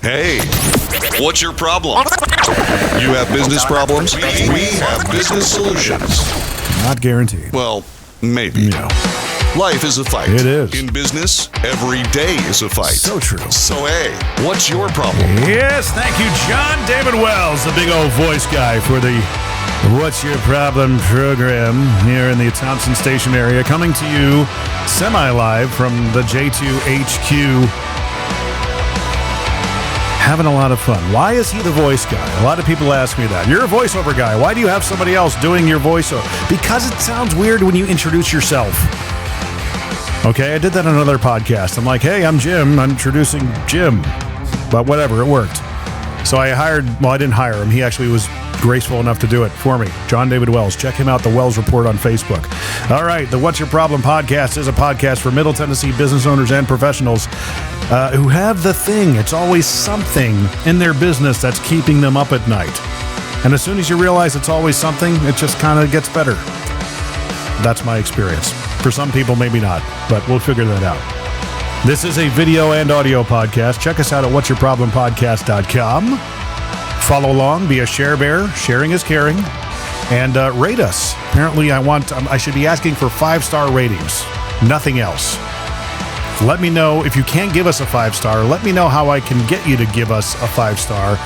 Hey, what's your problem? You have business problems? We have business solutions. Not guaranteed. Well, maybe. Yeah. Life is a fight. It is. In business, every day is a fight. So true. So, hey, what's your problem? Yes, thank you, John David Wells, the big old voice guy for the What's Your Problem program here in the Thompson Station area, coming to you semi-live from the J2 HQ. Having a lot of fun. Why is he the voice guy? A lot of people ask me that. You're a voiceover guy. Why do you have somebody else doing your voiceover? Because it sounds weird when you introduce yourself. Okay, I did that on another podcast. I'm like, hey, I'm Jim. I'm introducing Jim. But whatever, it worked. So I didn't hire him. He actually was graceful enough to do it for me. John David Wells. Check him out, The Wells Report on Facebook. All right, the What's Your Problem podcast is a podcast for Middle Tennessee business owners and professionals who have the thing. It's always something in their business that's keeping them up at night. And as soon as you realize it's always something, it just kind of gets better. That's my experience. For some people, maybe not, but we'll figure that out. This is a video and audio podcast. Check us out at whatsyourproblempodcast.com. Follow along, be a share bearer. Sharing is caring. And rate us. Apparently, I should be asking for 5-star ratings. Nothing else. Let me know if you can't give us a 5-star. Let me know how I can get you to give us a 5-star,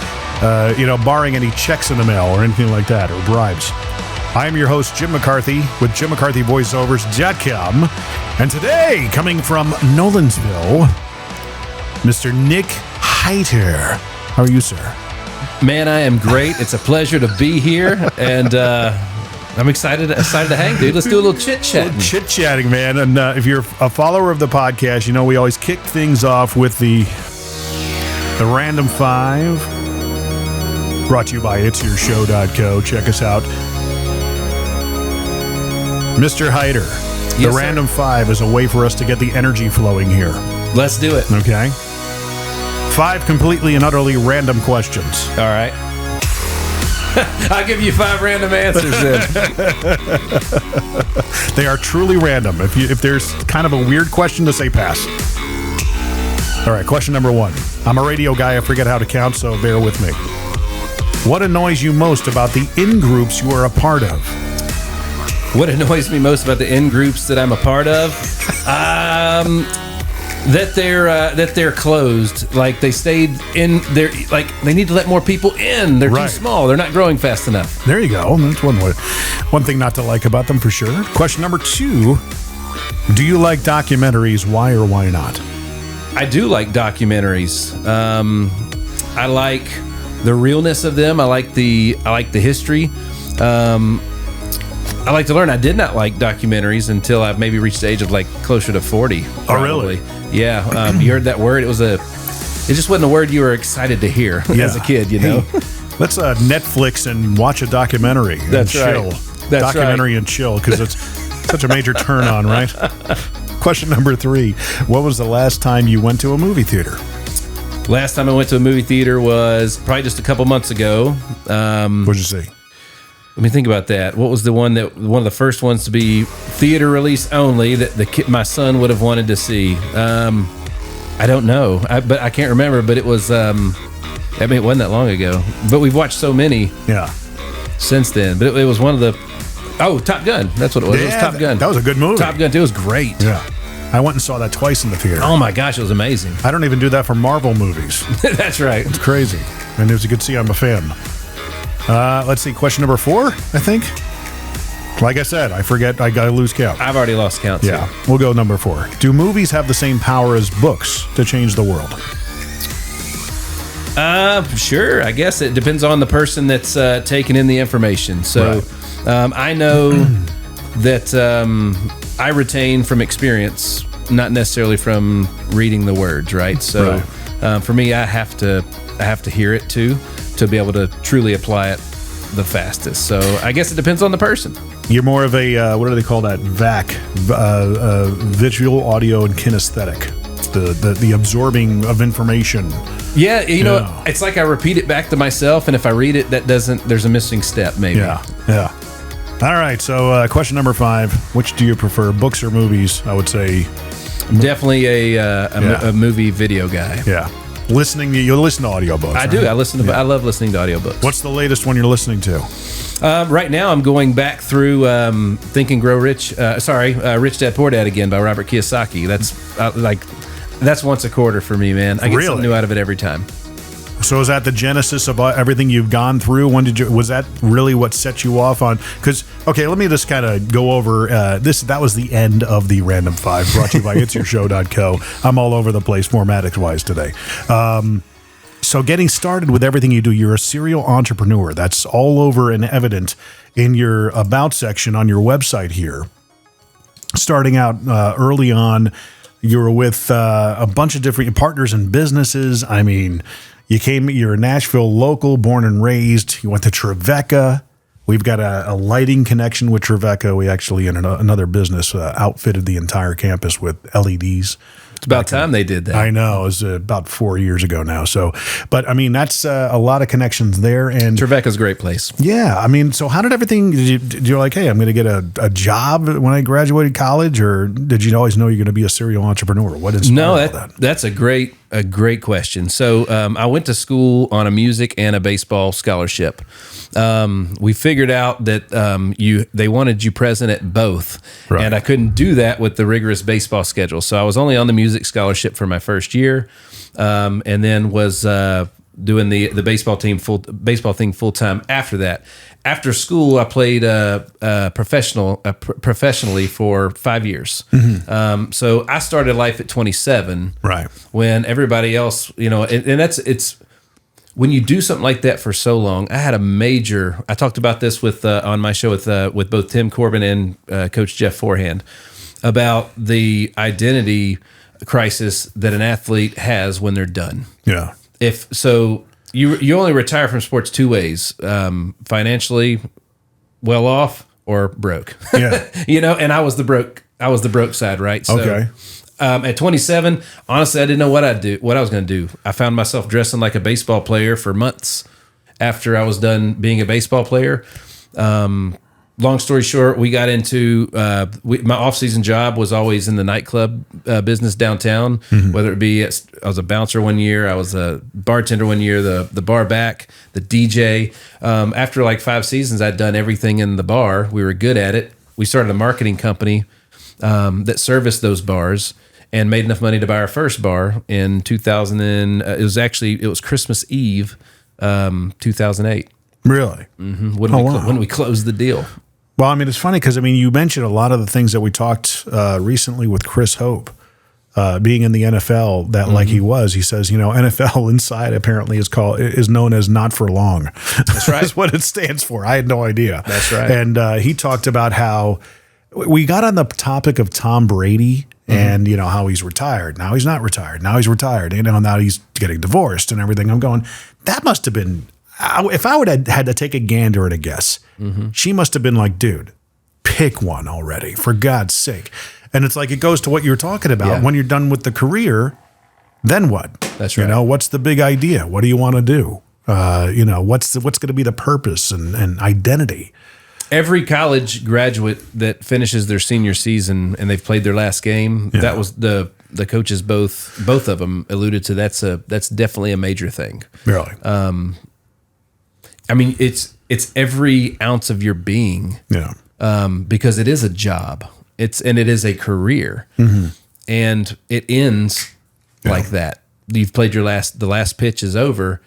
barring any checks in the mail or anything like that, or bribes. I am your host, Jim McCarthy, with JimMcCarthyVoiceovers.com. And today, coming from Nolensville, Mr. Nick Heiter. How are you, sir? Man, I am great. It's a pleasure to be here, and I'm excited to hang, dude. Let's do a little chit-chatting. Chit-chatting, man. And if you're a follower of the podcast, you know we always kick things off with the Random 5, brought to you by it'syourshow.co. Check us out. Mr. Heiter, the Random 5 is a way for us to get the energy flowing here. Let's do it. Okay. 5 completely and utterly random questions. All right. I'll give you 5 random answers then. They are truly random. If there's kind of a weird question, to say pass. All right, question number 1. I'm a radio guy. I forget how to count, so bear with me. What annoys you most about the in-groups you are a part of? What annoys me most about the in-groups that I'm a part of? That they're closed. Like they stayed in there. Like they need to let more people in. They're too small. They're not growing fast enough. There you go. That's one thing not to like about them for sure. Question number 2: do you like documentaries? Why or why not? I do like documentaries. I like the realness of them. I like the history. I like to learn. I did not like documentaries until I maybe reached the age of like closer to 40. Probably. Oh, really? Yeah. You heard that word? It just wasn't a word you were excited to hear as a kid, you know? Hey, let's Netflix and watch a documentary. That's and chill. right. That's documentary right. And chill, because it's such a major turn on, right? Question number 3. What was the last time you went to a movie theater? Last time I went to a movie theater was probably just a couple months ago. What'd you see? Let me think about that. What was one of the first ones to be theater release only that my son would have wanted to see? I don't know, but I can't remember. But it was, it wasn't that long ago. But we've watched so many, since then. But it was one of the Top Gun. That's what it was. Yeah, it was Top Gun. That was a good movie. Top Gun 2 was great. Yeah, I went and saw that twice in the theater. Oh my gosh, it was amazing. I don't even do that for Marvel movies. That's right. It's crazy. And as you can see, I'm a fan. Let's see, question number 4, I think. Like I said, I forget, I gotta lose count. I've already lost count, too. Yeah, we'll go number 4. Do movies have the same power as books to change the world? Sure. I guess it depends on the person that's taking in the information. So I know that I retain from experience, not necessarily from reading the words, right? So for me, I have to hear it too, to be able to truly apply it the fastest. So I guess it depends on the person. You're more of a, what do they call that? VAC, visual, audio, and kinesthetic. The absorbing of information. Yeah, you know, it's like I repeat it back to myself, and if I read it, there's a missing step, maybe. Yeah. All right, so question number 5. Which do you prefer, books or movies? I would say... Definitely a movie video guy. Yeah. Listening, you listen to audiobooks. I do. I love listening to audiobooks. What's the latest one you're listening to? Right now, I'm going back through Think and Grow Rich. Rich Dad Poor Dad again by Robert Kiyosaki. That's once a quarter for me, man. I get something new out of it every time. So is that the genesis of everything you've gone through? Was that really what set you off on? Because, okay, let me just kind of go over this. That was the end of the Random 5 brought to you by it'syourshow.co. I'm all over the place formatics-wise today. So getting started with everything you do, you're a serial entrepreneur. That's all over and evident in your About section on your website here. Starting out early on, you were with a bunch of different partners and businesses. I mean, you're a Nashville local, born and raised. You went to Trevecca. We've got a lighting connection with Trevecca. We actually, in another business, outfitted the entire campus with LEDs. It's about time they did that. I know. It was about 4 years ago now. So, but I mean, that's a lot of connections there. And Trevecca's a great place. Yeah. I mean, so how did everything, did you like, hey, I'm going to get a job when I graduated college, or did you always know you're going to be a serial entrepreneur? What inspired all that? That's a great question. So I went to school on a music and a baseball scholarship. We figured out that they wanted you present at both, right. And I couldn't do that with the rigorous baseball schedule. So I was only on the music scholarship for my first year, and then was doing the baseball thing full time after that. After school, I played professionally for 5 years. Mm-hmm. So I started life at 27, right? When everybody else, and it's when you do something like that for so long. I talked about this on my show with both Tim Corbin and Coach Jeff Forehand about the identity crisis that an athlete has when they're done. Yeah. If so. You only retire from sports two ways: financially well off or broke. Yeah, And I was the broke side, right? So, okay. At 27, honestly, I didn't know what I was going to do. I found myself dressing like a baseball player for months after I was done being a baseball player. Long story short, we got into my off-season job was always in the nightclub business downtown. Mm-hmm. Whether it be I was a bouncer one year, I was a bartender one year, the bar back, the DJ. After like 5 seasons, I'd done everything in the bar. We were good at it. We started a marketing company that serviced those bars and made enough money to buy our first bar in 2000. It was Christmas Eve, 2008. Really? Mm-hmm. When we closed the deal. Well, I mean, it's funny because, you mentioned a lot of the things that we talked recently with Chris Hope, being in the NFL, that like he says, NFL inside apparently is known as not for long. That's right. That's what it stands for. I had no idea. That's right. And he talked about how we got on the topic of Tom Brady and, how he's retired. Now he's not retired. Now he's retired. Now he's getting divorced and everything. I'm going, that must have been... If I would have had to take a gander and a guess, she must have been like, dude, pick one already, for God's sake. And it's like, it goes to what you're talking about. Yeah. When you're done with the career, then what? That's right. What's the big idea? What do you want to do? What's going to be the purpose and identity? Every college graduate that finishes their senior season and they've played their last game, that was the coaches, both of them alluded to. That's definitely a major thing. Really? It's every ounce of your being, because it is a job. It is a career, and it ends like that. You've played the last pitch is over,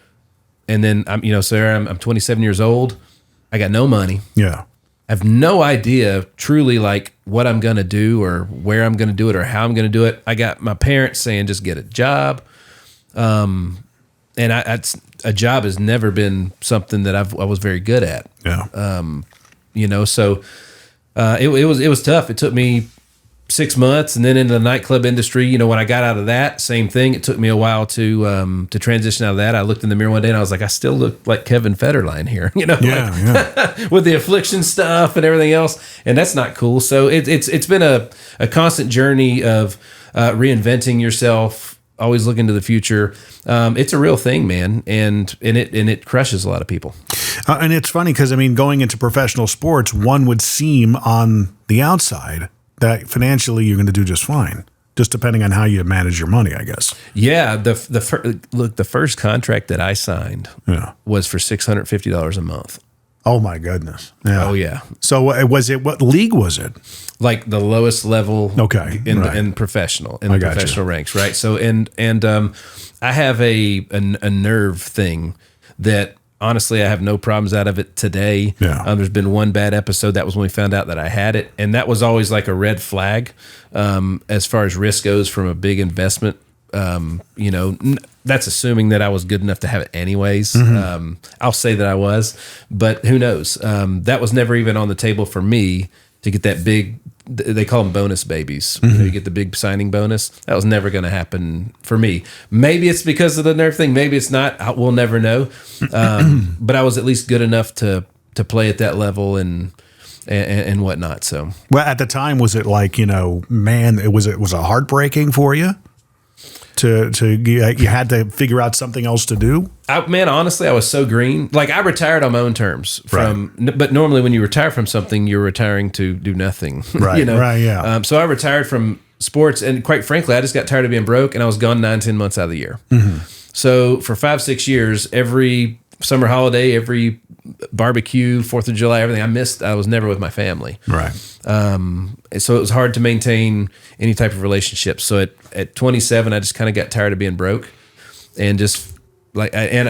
and then I'm 27 years old. I got no money. Yeah, I have no idea truly like what I'm going to do or where I'm going to do it or how I'm going to do it. I got my parents saying just get a job, and a job has never been something that I was very good at. Yeah. So it was tough. It took me 6 months, and then into the nightclub industry. When I got out of that, same thing. It took me a while to transition out of that. I looked in the mirror one day and I was like, I still look like Kevin Federline here. With the affliction stuff and everything else, and that's not cool. So it's been a constant journey of reinventing yourself. Always looking to the future. It's a real thing, man, and it crushes a lot of people. And it's funny because going into professional sports, one would seem on the outside that financially you're going to do just fine. just depending on how you manage your money, I guess. Yeah. The first contract that I signed was for $650 a month. Oh my goodness. Yeah. Oh yeah. So what league was it? Like the lowest level in professional ranks, right? So I have a nerve thing that honestly I have no problems out of it today. Yeah. There's been one bad episode. That was when we found out that I had it, and that was always like a red flag as far as risk goes from a big investment. That's assuming that I was good enough to have it anyways. I'll say that I was, but who knows? That was never even on the table for me to get that big, they call them bonus babies. You get the big signing bonus. That was never going to happen for me. Maybe it's because of the nerve thing. Maybe it's not. We'll never know. But I was at least good enough to play at that level and whatnot. So, well, at the time, was it like, man, it was a heartbreaking for you? You had to figure out something else to do? Honestly, I was so green. Like, I retired on my own terms but normally when you retire from something, you're retiring to do nothing. Right, yeah. So I retired from sports, and quite frankly, I just got tired of being broke, and I was gone 9-10 months out of the year. So for 5-6 years, every summer holiday, every barbecue, 4th of July, everything I was never with my family. Right. So it was hard to maintain any type of relationship. So at 27, I just kind of got tired of being broke, and just like, again,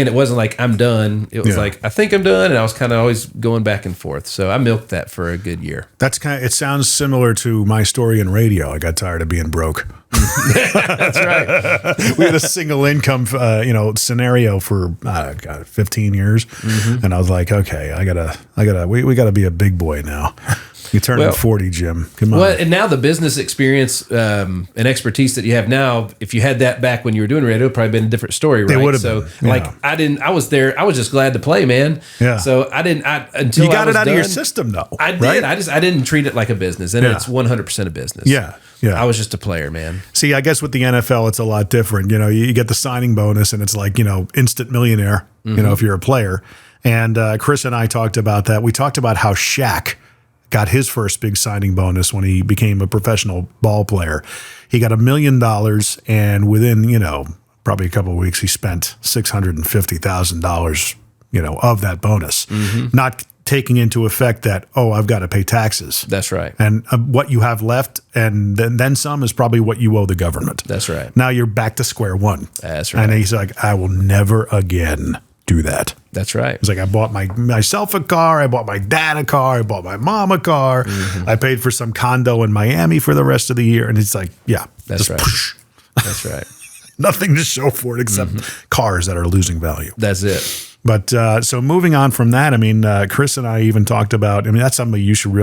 it wasn't like I'm done. It was like, I think I'm done. And I was kind of always going back and forth. So I milked that for a good year. It sounds similar to my story in radio. I got tired of being broke. That's right. We had a single income, scenario for 15 years. And I was like, okay, we gotta be a big boy now. You turning 40, Jim. Come on. Well, and now the business experience and expertise that you have now, if you had that back when you were doing radio, it would probably been a different story, right? It would have been. I was there. I was just glad to play, man. Yeah. So until you got it out done, of your system, though. I did. Right? I didn't treat it like a business, and it's 100% a business. Yeah. Yeah. I was just a player, man. See, I guess with the NFL, it's a lot different. You get the signing bonus, and it's like, instant millionaire, if you're a player. And Chris and I talked about that. We talked about how Shaq got his first big signing bonus when he became a professional ball player. He got $1 million, and within, probably a couple of weeks, he spent $650,000, of that bonus, not taking into effect that, I've got to pay taxes. That's right. And what you have left, and then some, is probably what you owe the government. That's right. Now you're back to square one. That's right. And he's like, I will never again do that. That's right. It's like, I bought myself a car, I bought my dad a car, I bought my mom a car, I paid for some condo in Miami for the rest of the year. And it's like, that's right. Push. That's right. Nothing to show for it except cars that are losing value. That's it. But so moving on from that, Chris and I even talked about, that's something you should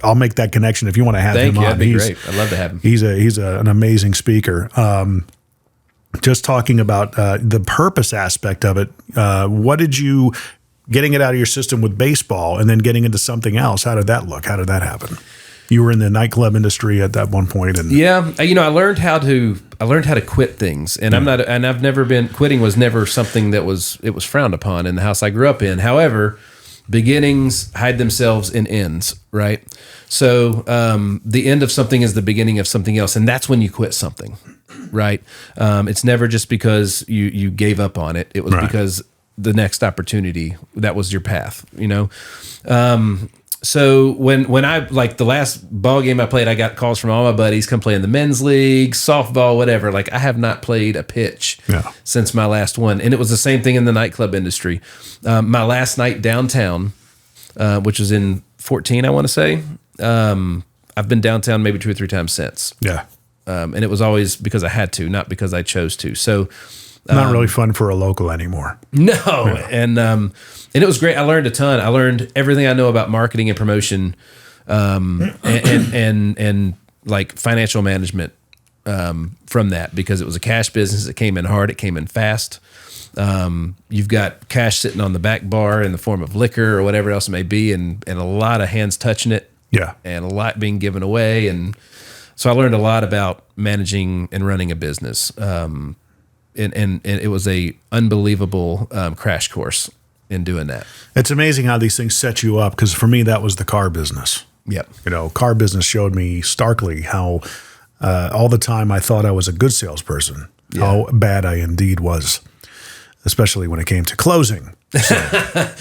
I'll make that connection if you want to have him on. That'd be great. I'd love to have him. He's an amazing speaker. Just talking about the purpose aspect of it. What did you, getting it out of your system with baseball and then getting into something else, how did that look? How did that happen? You were in the nightclub industry at that one point, and I learned how to quit things, and I've never been, quitting was never something that was frowned upon in the house I grew up in. However, beginnings hide themselves in ends, right? So the end of something is the beginning of something else, and that's when you quit something, right? It's never just because you gave up on it. It was because the next opportunity, that was your path, So when I, like the last ball game I played, I got calls from all my buddies, come play in the men's league, softball, whatever. Like, I have not played a pitch since my last one. And it was the same thing in the nightclub industry. My last night downtown, which was in 14, I want to say, I've been downtown maybe 2 or 3 times since. Yeah. And it was always because I had to, not because I chose to. So not really fun for a local anymore. No. Yeah. And it was great. I learned a ton. I learned everything I know about marketing and promotion, and like financial management, from that, because it was a cash business. It came in hard. It came in fast. You've got cash sitting on the back bar in the form of liquor or whatever else it may be. And a lot of hands touching it. Yeah. And a lot being given away. And so I learned a lot about managing and running a business. And it was a unbelievable crash course in doing that. It's amazing how these things set you up, because for me, that was the car business. Yep. You know, car business showed me starkly how all the time I thought I was a good salesperson, how bad I indeed was, especially when it came to closing. So,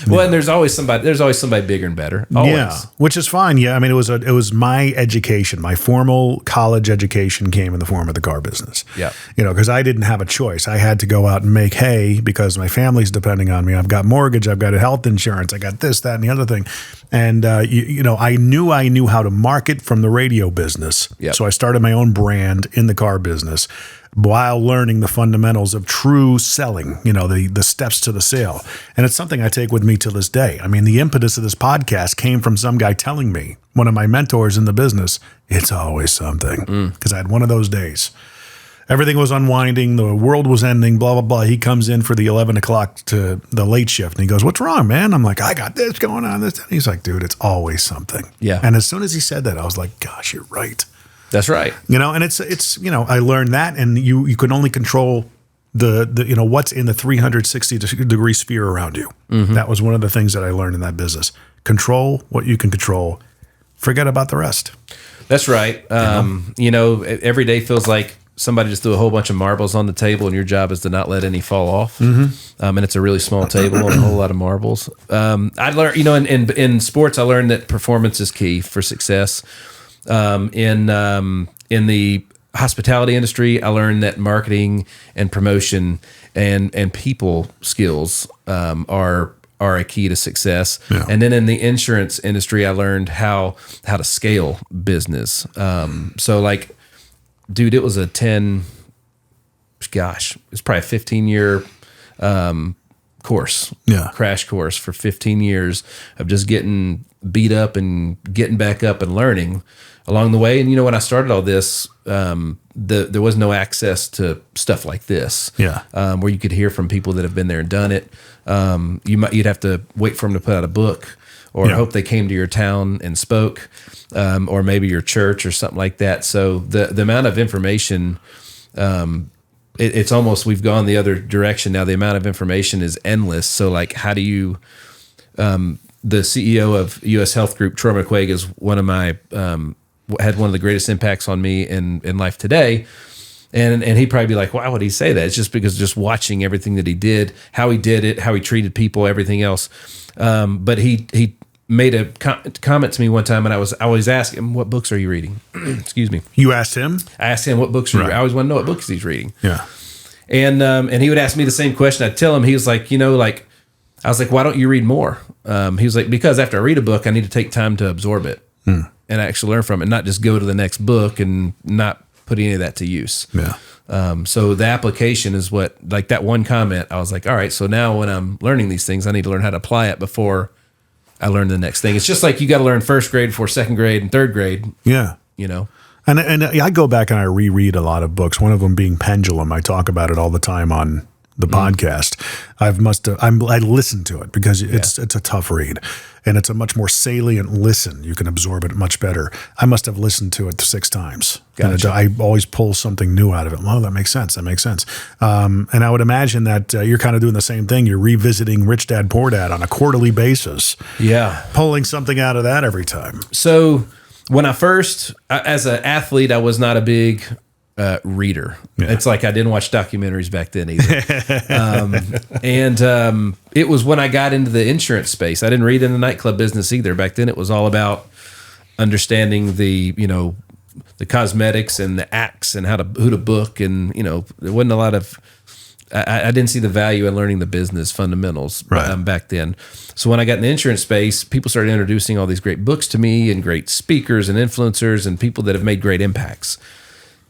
well, and there's always somebody bigger and better. Always. Yeah, which is fine. Yeah, I mean, it was my education, my formal college education came in the form of the car business. Yeah, you know, because I didn't have a choice. I had to go out and make hay because my family's depending on me. I've got mortgage, I've got health insurance, I got this, that, and the other thing. And you know, I knew how to market from the radio business. Yep. So I started my own brand in the car business, while learning the fundamentals of true selling, you know, the steps to the sale. And it's something I take with me to this day. I mean, the impetus of this podcast came from some guy telling me, one of my mentors in the business, it's always something. Because I had one of those days. Everything was unwinding. The world was ending, blah, blah, blah. He comes in for the 11 o'clock to the late shift. And he goes, what's wrong, man? I'm like, I got this going on. This. And he's like, dude, it's always something. Yeah. And as soon as he said that, I was like, gosh, you're right. That's right. You know, and it's you know, I learned that, and you can only control the you know, what's in the 360 degree sphere around you. That was one of the things that I learned in that business. Control what you can control. Forget about the rest. That's right. You know, every day feels like somebody just threw a whole bunch of marbles on the table, and your job is to not let any fall off. And it's a really small table and a whole lot of marbles. I learned, you know, in sports, I learned that performance is key for success. In the hospitality industry, I learned that marketing and promotion and people skills are a key to success. Yeah. And then in the insurance industry, I learned how to scale business. So like, dude, it was it's probably a 15-year course, crash course for 15 years of just getting beat up and getting back up and learning along the way. And you know, when I started all this, there was no access to stuff like this, where you could hear from people that have been there and done it. You'd have to wait for them to put out a book, or hope they came to your town and spoke, or maybe your church or something like that. So the amount of information, it's almost, we've gone the other direction now. The amount of information is endless. So like, how do you, the CEO of U.S. Health Group, Troy McQuaig, is one of my, had one of the greatest impacts on me in life today. And he'd probably be like, why would he say that? It's just because just watching everything that he did, how he did it, how he treated people, everything else. But he made a comment to me one time, and I always ask him, what books are you reading? Excuse me. You asked him? I asked him, what books are you reading? I always want to know what books he's reading. Yeah. And he would ask me the same question. I'd tell him, he was like, you know, like, I was like, why don't you read more? He was like, because after I read a book, I need to take time to absorb it and actually learn from it, not just go to the next book and not put any of that to use. Yeah. So the application is what, like that one comment, I was like, all right, so now when I'm learning these things, I need to learn how to apply it before I learn the next thing. It's just like you got to learn first grade before second grade and third grade. Yeah. You know? And I go back and I reread a lot of books. One of them being Pendulum. I talk about it all the time on the podcast. I listen to it because it's a tough read, and it's a much more salient listen. You can absorb it much better. I must have listened to it 6 times. Gotcha. I always pull something new out of it. Well, that makes sense. And I would imagine that you're kind of doing the same thing. You're revisiting Rich Dad Poor Dad on a quarterly basis. Yeah. Pulling something out of that every time. So when I first, as an athlete, I was not a big reader. Yeah. It's like I didn't watch documentaries back then either. It was when I got into the insurance space. I didn't read in the nightclub business either. Back then it was all about understanding the cosmetics and the acts and who to book. And, there wasn't a lot of, I didn't see the value in learning the business fundamentals back then. So when I got in the insurance space, people started introducing all these great books to me and great speakers and influencers and people that have made great impacts.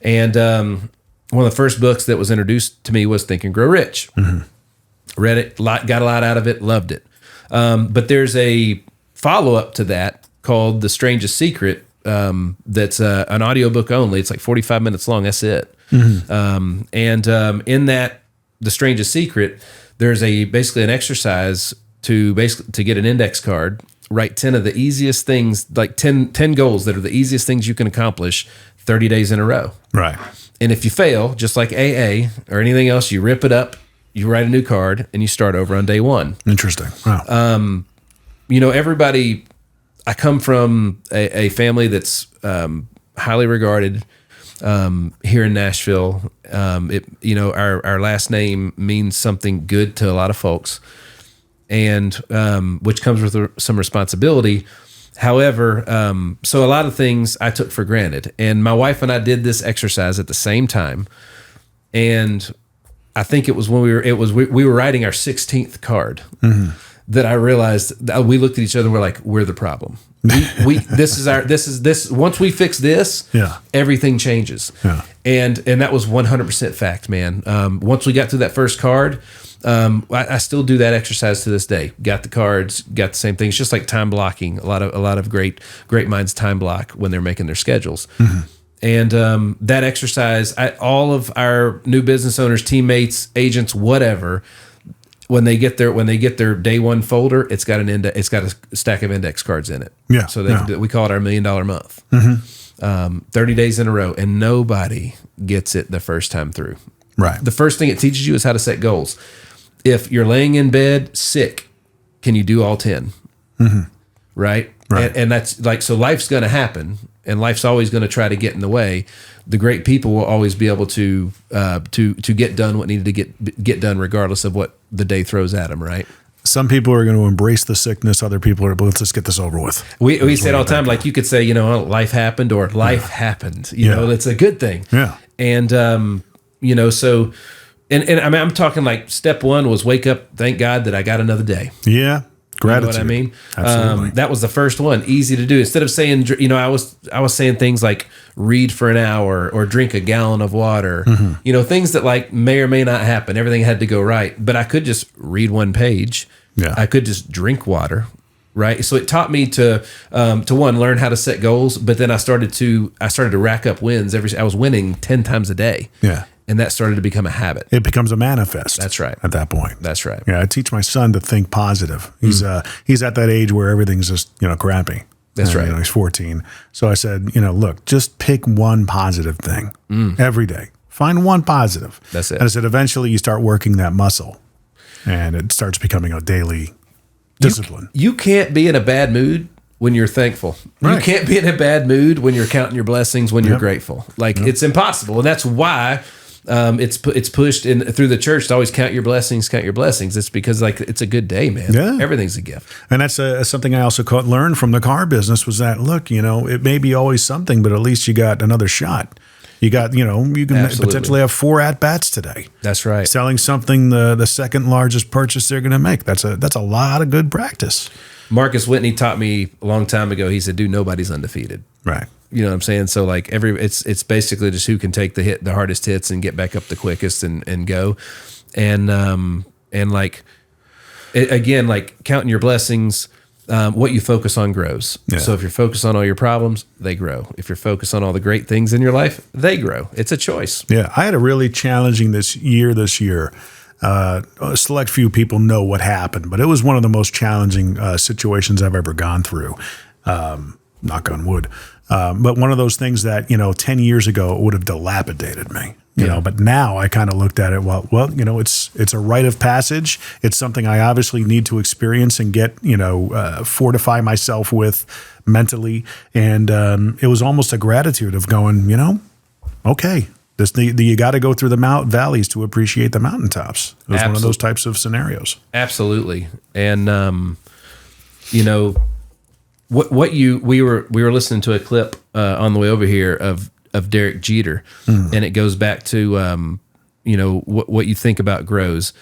And one of the first books that was introduced to me was Think and Grow Rich. Mm-hmm. Read it, got a lot out of it, loved it. But there's a follow-up to that called The Strangest Secret that's an audiobook only. It's like 45 minutes long. That's it. Mm-hmm. In that, The Strangest Secret, there's basically an exercise to get an index card, write 10 of the easiest things, like 10 goals that are the easiest things you can accomplish 30 days in a row. Right. And if you fail, just like AA or anything else, you rip it up, you write a new card, and you start over on day one. Interesting. Wow. Everybody, I come from a family that's highly regarded here in Nashville. Our last name means something good to a lot of folks, and which comes with some responsibility. However, so a lot of things I took for granted, and my wife and I did this exercise at the same time, and I think it was when we were writing our 16th card that I realized that we looked at each other and we're like, we're the problem. This once we fix this, everything changes. Yeah. And that was 100% fact, man. Once we got through that first card, I still do that exercise to this day. Got the cards, got the same thing. It's just like time blocking. A lot of great minds time block when they're making their schedules. And that exercise, all of our new business owners, teammates, agents, whatever, when they get their day one folder, it's got a stack of index cards in it. Yeah. So we call it our $1 million month. 30 days in a row, and nobody gets it the first time through. Right. The first thing it teaches you is how to set goals. If you're laying in bed sick, can you do all 10? Right. Right. And that's like, so life's going to happen, and life's always going to try to get in the way. The great people will always be able to get done what needed to get done, regardless of what the day throws at them. Right. Some people are going to embrace the sickness. Other people are, let's just get this over with. We say it all the time. Like you could say, life happened, or life happened. You know, it's a good thing. Yeah. And so, and I mean, I'm talking like step one was wake up, thank God that I got another day. Yeah. Gratitude. You know what I mean? Absolutely. That was the first one. Easy to do. Instead of saying, I was saying things like read for an hour or drink a gallon of water, things that like may or may not happen. Everything had to go right, but I could just read one page. Yeah. I could just drink water. Right. So it taught me to one, learn how to set goals, but then I started to rack up wins. I was winning 10 times a day. Yeah. And that started to become a habit. It becomes a manifest. That's right. At that point. That's right. Yeah, I teach my son to think positive. He's at that age where everything's just crappy. That's right. He's 14. So I said, look, just pick one positive thing every day. Find one positive. That's it. And I said, eventually you start working that muscle, and it starts becoming a daily discipline. You can't be in a bad mood when you're thankful. Right. You can't be in a bad mood when you're counting your blessings, when you're grateful. Like it's impossible, and that's why. It's pushed in through the church to always count your blessings. It's because like it's a good day, man. Yeah. Everything's a gift. And that's something I also learned from the car business was that, look, it may be always something, but at least you got another shot. You got, you can Absolutely. Potentially have 4 at-bats today. That's right. Selling something the second largest purchase they're going to make. That's a lot of good practice. Marcus Whitney taught me a long time ago. He said, dude, nobody's undefeated. Right. You know what I'm saying? So like it's basically just who can take the hardest hits and get back up the quickest and go. And like, again, like counting your blessings, what you focus on grows. Yeah. So if you're focused on all your problems, they grow. If you're focused on all the great things in your life, they grow. It's a choice. Yeah. I had a really challenging this year. A select few people know what happened, but it was one of the most challenging situations I've ever gone through. Knock on wood. But one of those things that, 10 years ago, it would have dilapidated me, you know, but now I kind of looked at it, well, it's a rite of passage. It's something I obviously need to experience and get, fortify myself with mentally. And it was almost a gratitude of going, okay, you got to go through the valleys to appreciate the mountaintops. It was one of those types of scenarios. Absolutely. And, we were listening to a clip on the way over here of Derek Jeter, and it goes back to what you think about grows,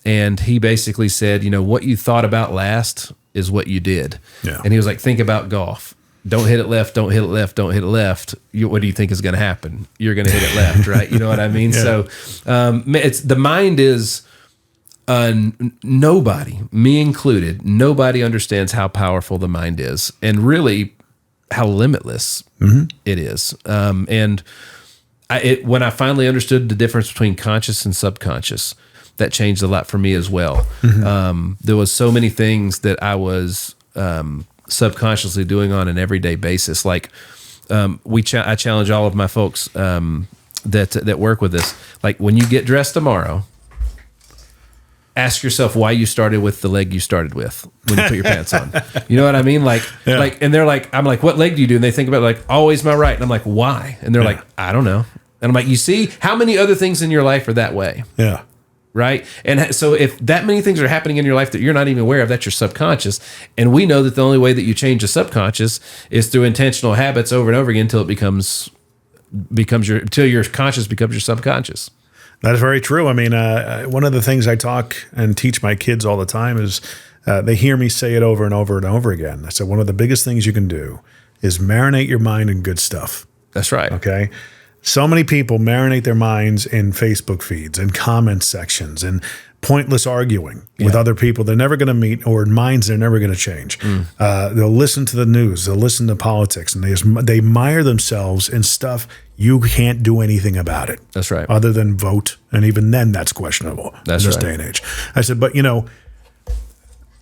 and he basically said, what you thought about last is what you did. Yeah. And he was like, think about golf. Don't hit it left. Don't hit it left. Don't hit it left. What do you think is going to happen? You're going to hit it left, right? You know what I mean? Yeah. So the mind is. Nobody, me included, nobody understands how powerful the mind is, and really how limitless it is. And when I finally understood the difference between conscious and subconscious, that changed a lot for me as well. There was so many things that I was subconsciously doing on an everyday basis. Like I challenge all of my folks that work with this. Like when you get dressed tomorrow, ask yourself why you started with the leg you started with when you put your pants on. You know what I mean? Like, and they're like, I'm like, what leg do you do? And they think about it, like, always my right. And I'm like, why? And they're like, I don't know. And I'm like, you see how many other things in your life are that way? Yeah. Right. And so if that many things are happening in your life that you're not even aware of, that's your subconscious. And we know that the only way that you change the subconscious is through intentional habits over and over again until it becomes until your conscious becomes your subconscious. That's very true. I mean, one of the things I talk and teach my kids all the time is they hear me say it over and over and over again. I said, one of the biggest things you can do is marinate your mind in good stuff. That's right. Okay. So many people marinate their minds in Facebook feeds and comment sections and pointless arguing with other people they're never going to meet or minds they're never going to change. They'll listen to the news. They'll listen to politics, and they mire themselves in stuff you can't do anything about it. That's right. Other than vote, and even then that's questionable in this day and age. I said, but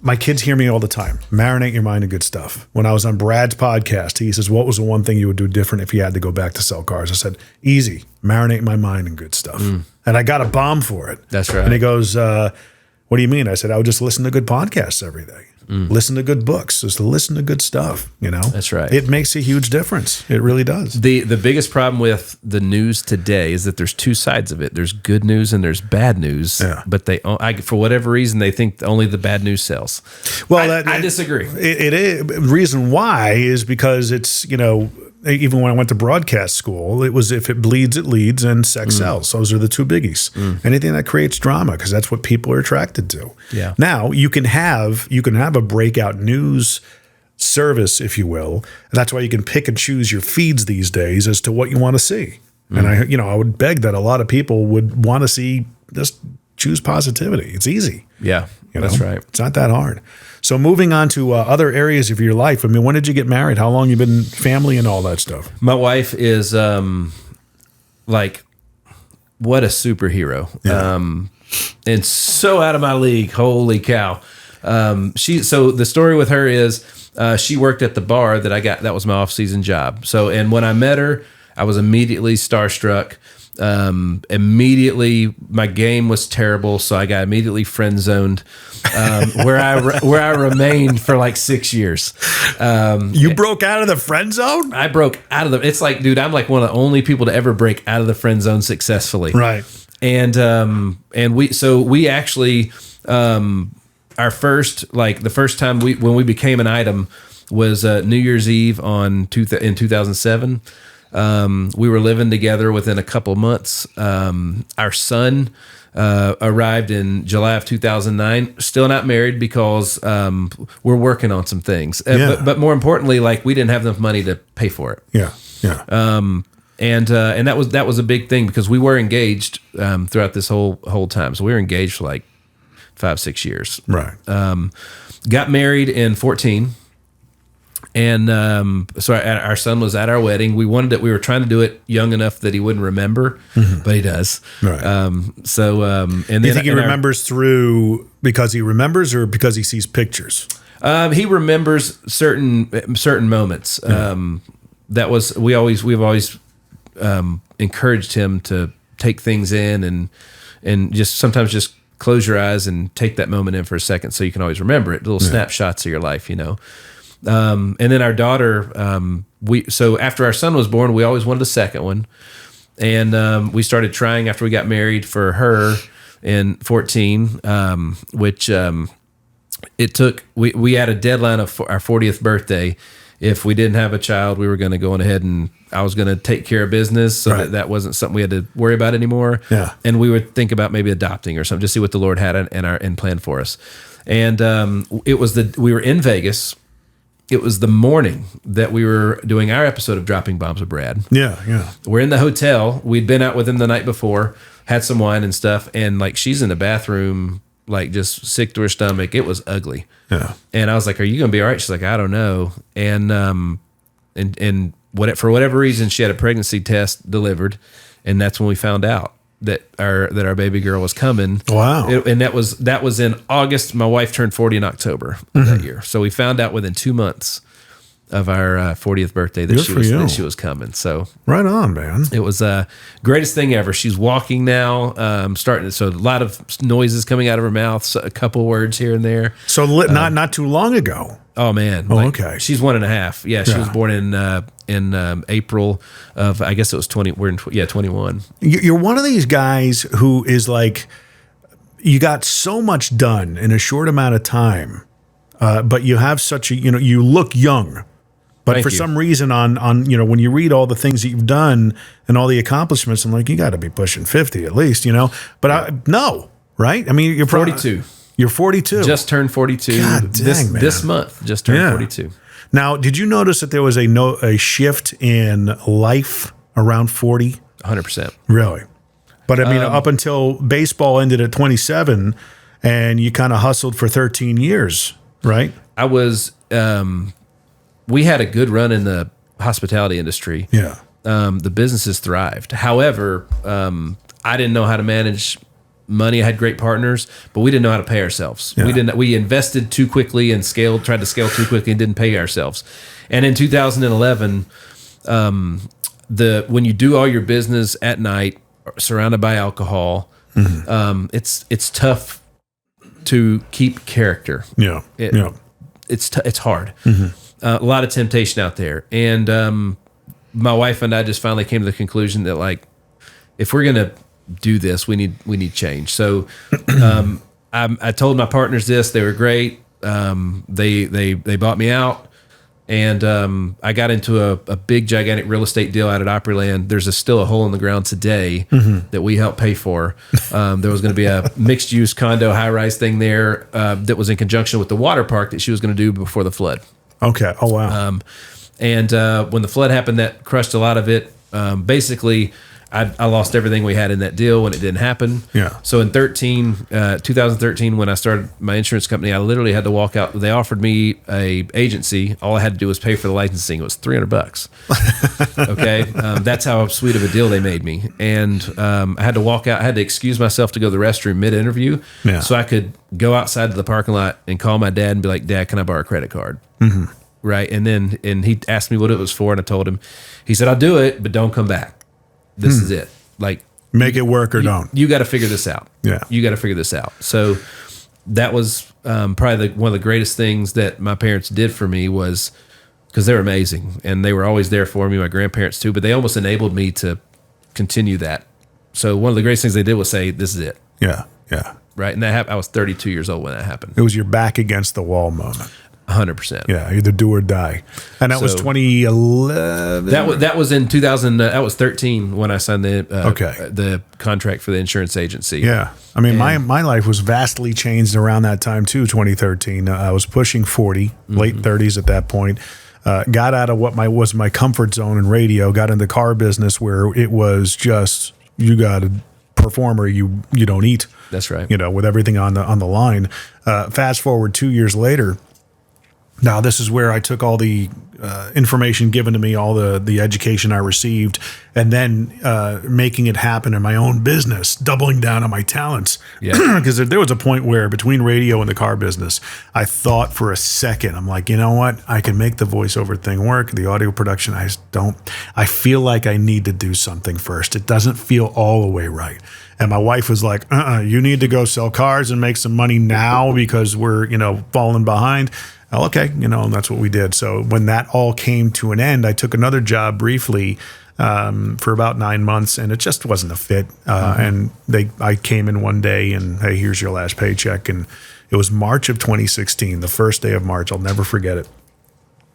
my kids hear me all the time. Marinate your mind in good stuff. When I was on Brad's podcast, he says, what was the one thing you would do different if you had to go back to sell cars? I said, easy. Marinate my mind in good stuff. And I got a bomb for it. That's right. And he goes, what do you mean? I said, I would just listen to good podcasts every day. Listen to good books. Just listen to good stuff, That's right. It makes a huge difference. It really does. The biggest problem with the news today is that there's two sides of it. There's good news and there's bad news. Yeah. But for whatever reason, they think only the bad news sells. Well, I disagree. It is. The reason why is because it's, even when I went to broadcast school, it was if it bleeds, it leads, and sex sells. Those are the two biggies. Anything that creates drama, because that's what people are attracted to. Yeah. Now you can have a breakout news service, if you will, and that's why you can pick and choose your feeds these days as to what you want to see. And I would beg that a lot of people would want to see, just choose positivity. It's easy. Yeah, that's right. It's not that hard. So moving on to other areas of your life. I mean, when did you get married? How long you been family and all that stuff? My wife is like, what a superhero. Yeah. And so out of my league. Holy cow. So the story with her is she worked at the bar that I got. That was my off-season job. So, and when I met her, I was immediately starstruck. Immediately my game was terrible, so I got immediately friend zoned, where I remained for like 6 years. You broke out of the friend zone? I broke out of it's like, dude, I'm like one of the only people to ever break out of the friend zone successfully. Right. And we actually, our first, like the first time when we became an item was New Year's Eve in 2007. We were living together within a couple months. Our son arrived in July of 2009. Still not married because we're working on some things. But more importantly, like we didn't have enough money to pay for it. Yeah, yeah. And that was a big thing because we were engaged throughout this whole time. So we were engaged for like 5-6 years. Right. Got married in 2014. And so our son was at our wedding. We were trying to do it young enough that he wouldn't remember, but he does. Right. And then you think he remembers through because he remembers or because he sees pictures? He remembers certain moments. Yeah. We've always encouraged him to take things in and just sometimes just close your eyes and take that moment in for a second so you can always remember it. Little snapshots of your life, And then our daughter, so after our son was born, we always wanted a second one. And we started trying after we got married for her in 2014, which it took, we had a deadline of our 40th birthday. If we didn't have a child, we were going to go on ahead and I was going to take care of business so that wasn't something we had to worry about anymore. Yeah. And we would think about maybe adopting or something, just see what the Lord had in plan for us. And we were in Vegas. It was the morning that we were doing our episode of Dropping Bombs with Brad. Yeah, yeah. We're in the hotel. We'd been out with him the night before, had some wine and stuff, and like she's in the bathroom, like just sick to her stomach. It was ugly. Yeah. And I was like, "Are you gonna be all right?" She's like, "I don't know." And for whatever reason, she had a pregnancy test delivered, and that's when we found out that our baby girl was coming. Wow. And that was in August. My wife turned 40 in October of that year. So we found out within 2 months. of our 40th birthday that she was coming. So right on, man. It was greatest thing ever. She's walking now, starting. So a lot of noises coming out of her mouth, so a couple words here and there. So not too long ago. Oh man. Okay. She's 1.5. Yeah, she was born in April of, I guess it was 20. We're in 21. You're one of these guys who is like, you got so much done in a short amount of time, but you have such a, you look young. But Thank for you. some reason on when you read all the things that you've done and all the accomplishments, I'm like, you got to be pushing 50 at least, But no, right? I mean, you're 42. You're 42. Just turned 42 God dang, man. this month. Just turned 42. Now, did you notice that there was a shift in life around 40? 100%. Really? But I mean, up until baseball ended at 27 and you kind of hustled for 13 years, right? I was, we had a good run in the hospitality industry. Yeah. The businesses thrived. However, I didn't know how to manage money. I had great partners, but we didn't know how to pay ourselves. Yeah. We invested too quickly and tried to scale too quickly and didn't pay ourselves. And in 2011, when you do all your business at night, surrounded by alcohol, it's tough to keep character. Yeah. It's hard. A lot of temptation out there. And my wife and I just finally came to the conclusion that, like, if we're going to do this, we need change. So I told my partners this. They were great. They bought me out. And I got into a big, gigantic real estate deal out at Opryland. There's still a hole in the ground today that we helped pay for. There was going to be a mixed-use condo high-rise thing there that was in conjunction with the water park that she was going to do before the flood. Okay. Oh, wow. And when the flood happened, that crushed a lot of it. Basically, I lost everything we had in that deal when it didn't happen. Yeah. So in 2013, when I started my insurance company, I literally had to walk out. They offered me a agency. All I had to do was pay for the licensing. It was $300. Okay. That's how sweet of a deal they made me. And I had to walk out. I had to excuse myself to go to the restroom mid-interview so I could go outside to the parking lot and call my dad and be like, Dad, can I borrow a credit card? Right. And he asked me what it was for. And I told him. He said, I'll do it, but don't come back. This is it. Like, make it work or don't. You got to figure this out. Yeah. You got to figure this out. So that was probably one of the greatest things that my parents did for me, was because they're amazing and they were always there for me, my grandparents too, but they almost enabled me to continue that. So one of the greatest things they did was say, this is it. Yeah. Yeah. Right. And that happened. I was 32 years old when that happened. It was your back against the wall moment. 100%. Yeah, either do or die. And that was 2011. That was in 2000. That was 13 when I signed the contract for the insurance agency. Yeah, I mean, my life was vastly changed around that time too. 2013. I was pushing 40, late 30s at that point. Got out of what was my comfort zone in radio. Got into the car business where it was just, you got to perform or you don't eat. That's right. With everything on the line. Fast forward 2 years later. Now, this is where I took all the information given to me, all the education I received, and then making it happen in my own business, doubling down on my talents. Yeah. Because there was a point where between radio and the car business, I thought for a second, I'm like, you know what? I can make the voiceover thing work. The audio production, I feel like I need to do something first. It doesn't feel all the way right. And my wife was like, you need to go sell cars and make some money now because we're, falling behind. Oh, okay, and that's what we did. So when that all came to an end, I took another job briefly for about 9 months, and it just wasn't a fit. And I came in one day and, hey, here's your last paycheck. And it was March of 2016, the first day of March. I'll never forget it.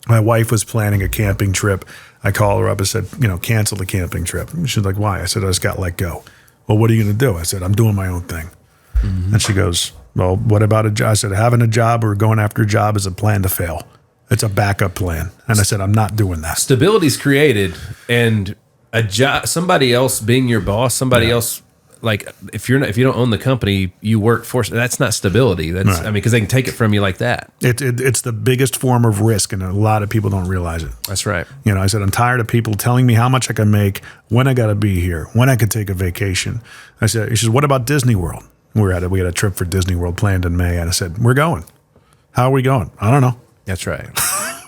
My wife was planning a camping trip. I called her up and said, cancel the camping trip. She's like, why? I said, I just got let go. Well, what are you going to do? I said, I'm doing my own thing. And she goes, well, what about a job? I said, having a job or going after a job is a plan to fail. It's a backup plan. And I said, I'm not doing that. Stability's created, and a job, somebody else being your boss, somebody else, like if you don't own the company, you work for. That's not stability. That's right. I mean, because they can take it from you like that. It's the biggest form of risk, and a lot of people don't realize it. That's right. I said, I'm tired of people telling me how much I can make, when I got to be here, when I could take a vacation. I said, he says, what about Disney World? We had a trip for Disney World planned in May, and I said, we're going. How are we going? I don't know. That's right.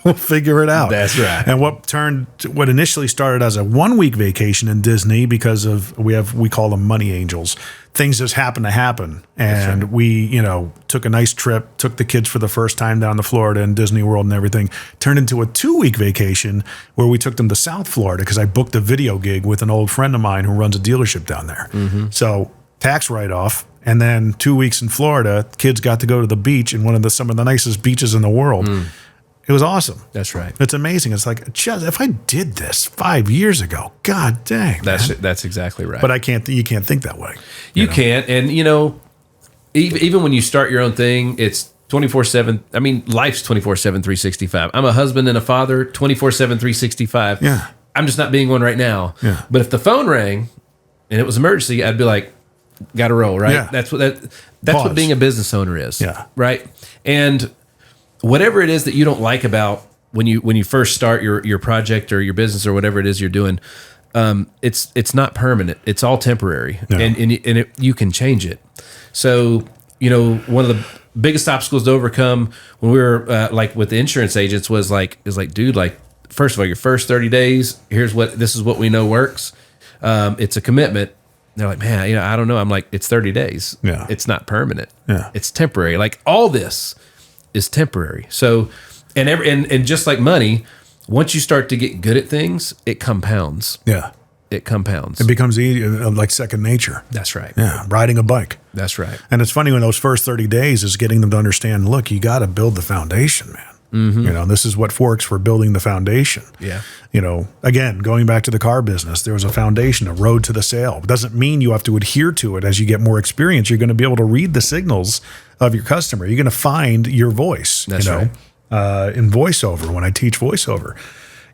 We'll figure it out. That's right. And what initially started as a 1-week vacation in Disney, because of we call them money angels. Things just happen to happen. And we, took a nice trip, took the kids for the first time down to Florida and Disney World and everything, turned into a 2-week vacation where we took them to South Florida because I booked a video gig with an old friend of mine who runs a dealership down there. Mm-hmm. So tax write-off. And then 2 weeks in Florida, kids got to go to the beach in some of the nicest beaches in the world. It was awesome. That's right. It's amazing. It's like, if I did this 5 years ago, God dang. That's exactly right. But you can't think that way. You can't. And, even when you start your own thing, it's 24/7. I mean, life's 24/7, 365. I'm a husband and a father, 24/7, 365. Yeah. I'm just not being one right now. Yeah. But if the phone rang and it was emergency, I'd be like, got to roll, right? Yeah. That's what being a business owner is. Yeah. Right. And whatever it is that you don't like about when you first start your project or your business or whatever it is you're doing, it's not permanent. It's all temporary, Yeah. and you can change it. So one of the biggest obstacles to overcome when we were like with the insurance agents was like, dude, like, first of all, your first 30 days, this is what we know works. It's a commitment. And they're like, man, I don't know. I'm like, it's 30 days. Yeah. It's not permanent. Yeah. It's temporary. Like all this is temporary. So, and just like money, once you start to get good at things, it compounds. Yeah. It compounds. It becomes easy, like second nature. That's right. Yeah. Riding a bike. That's right. And it's funny when those first 30 days is getting them to understand, look, you got to build the foundation, man. Mm-hmm. This is what Forks for building the foundation. Yeah. Again, going back to the car business, there was a foundation, a road to the sale. It doesn't mean you have to adhere to it. As you get more experience, you're going to be able to read the signals of your customer. You're going to find your voice. That's right. In voiceover, when I teach voiceover,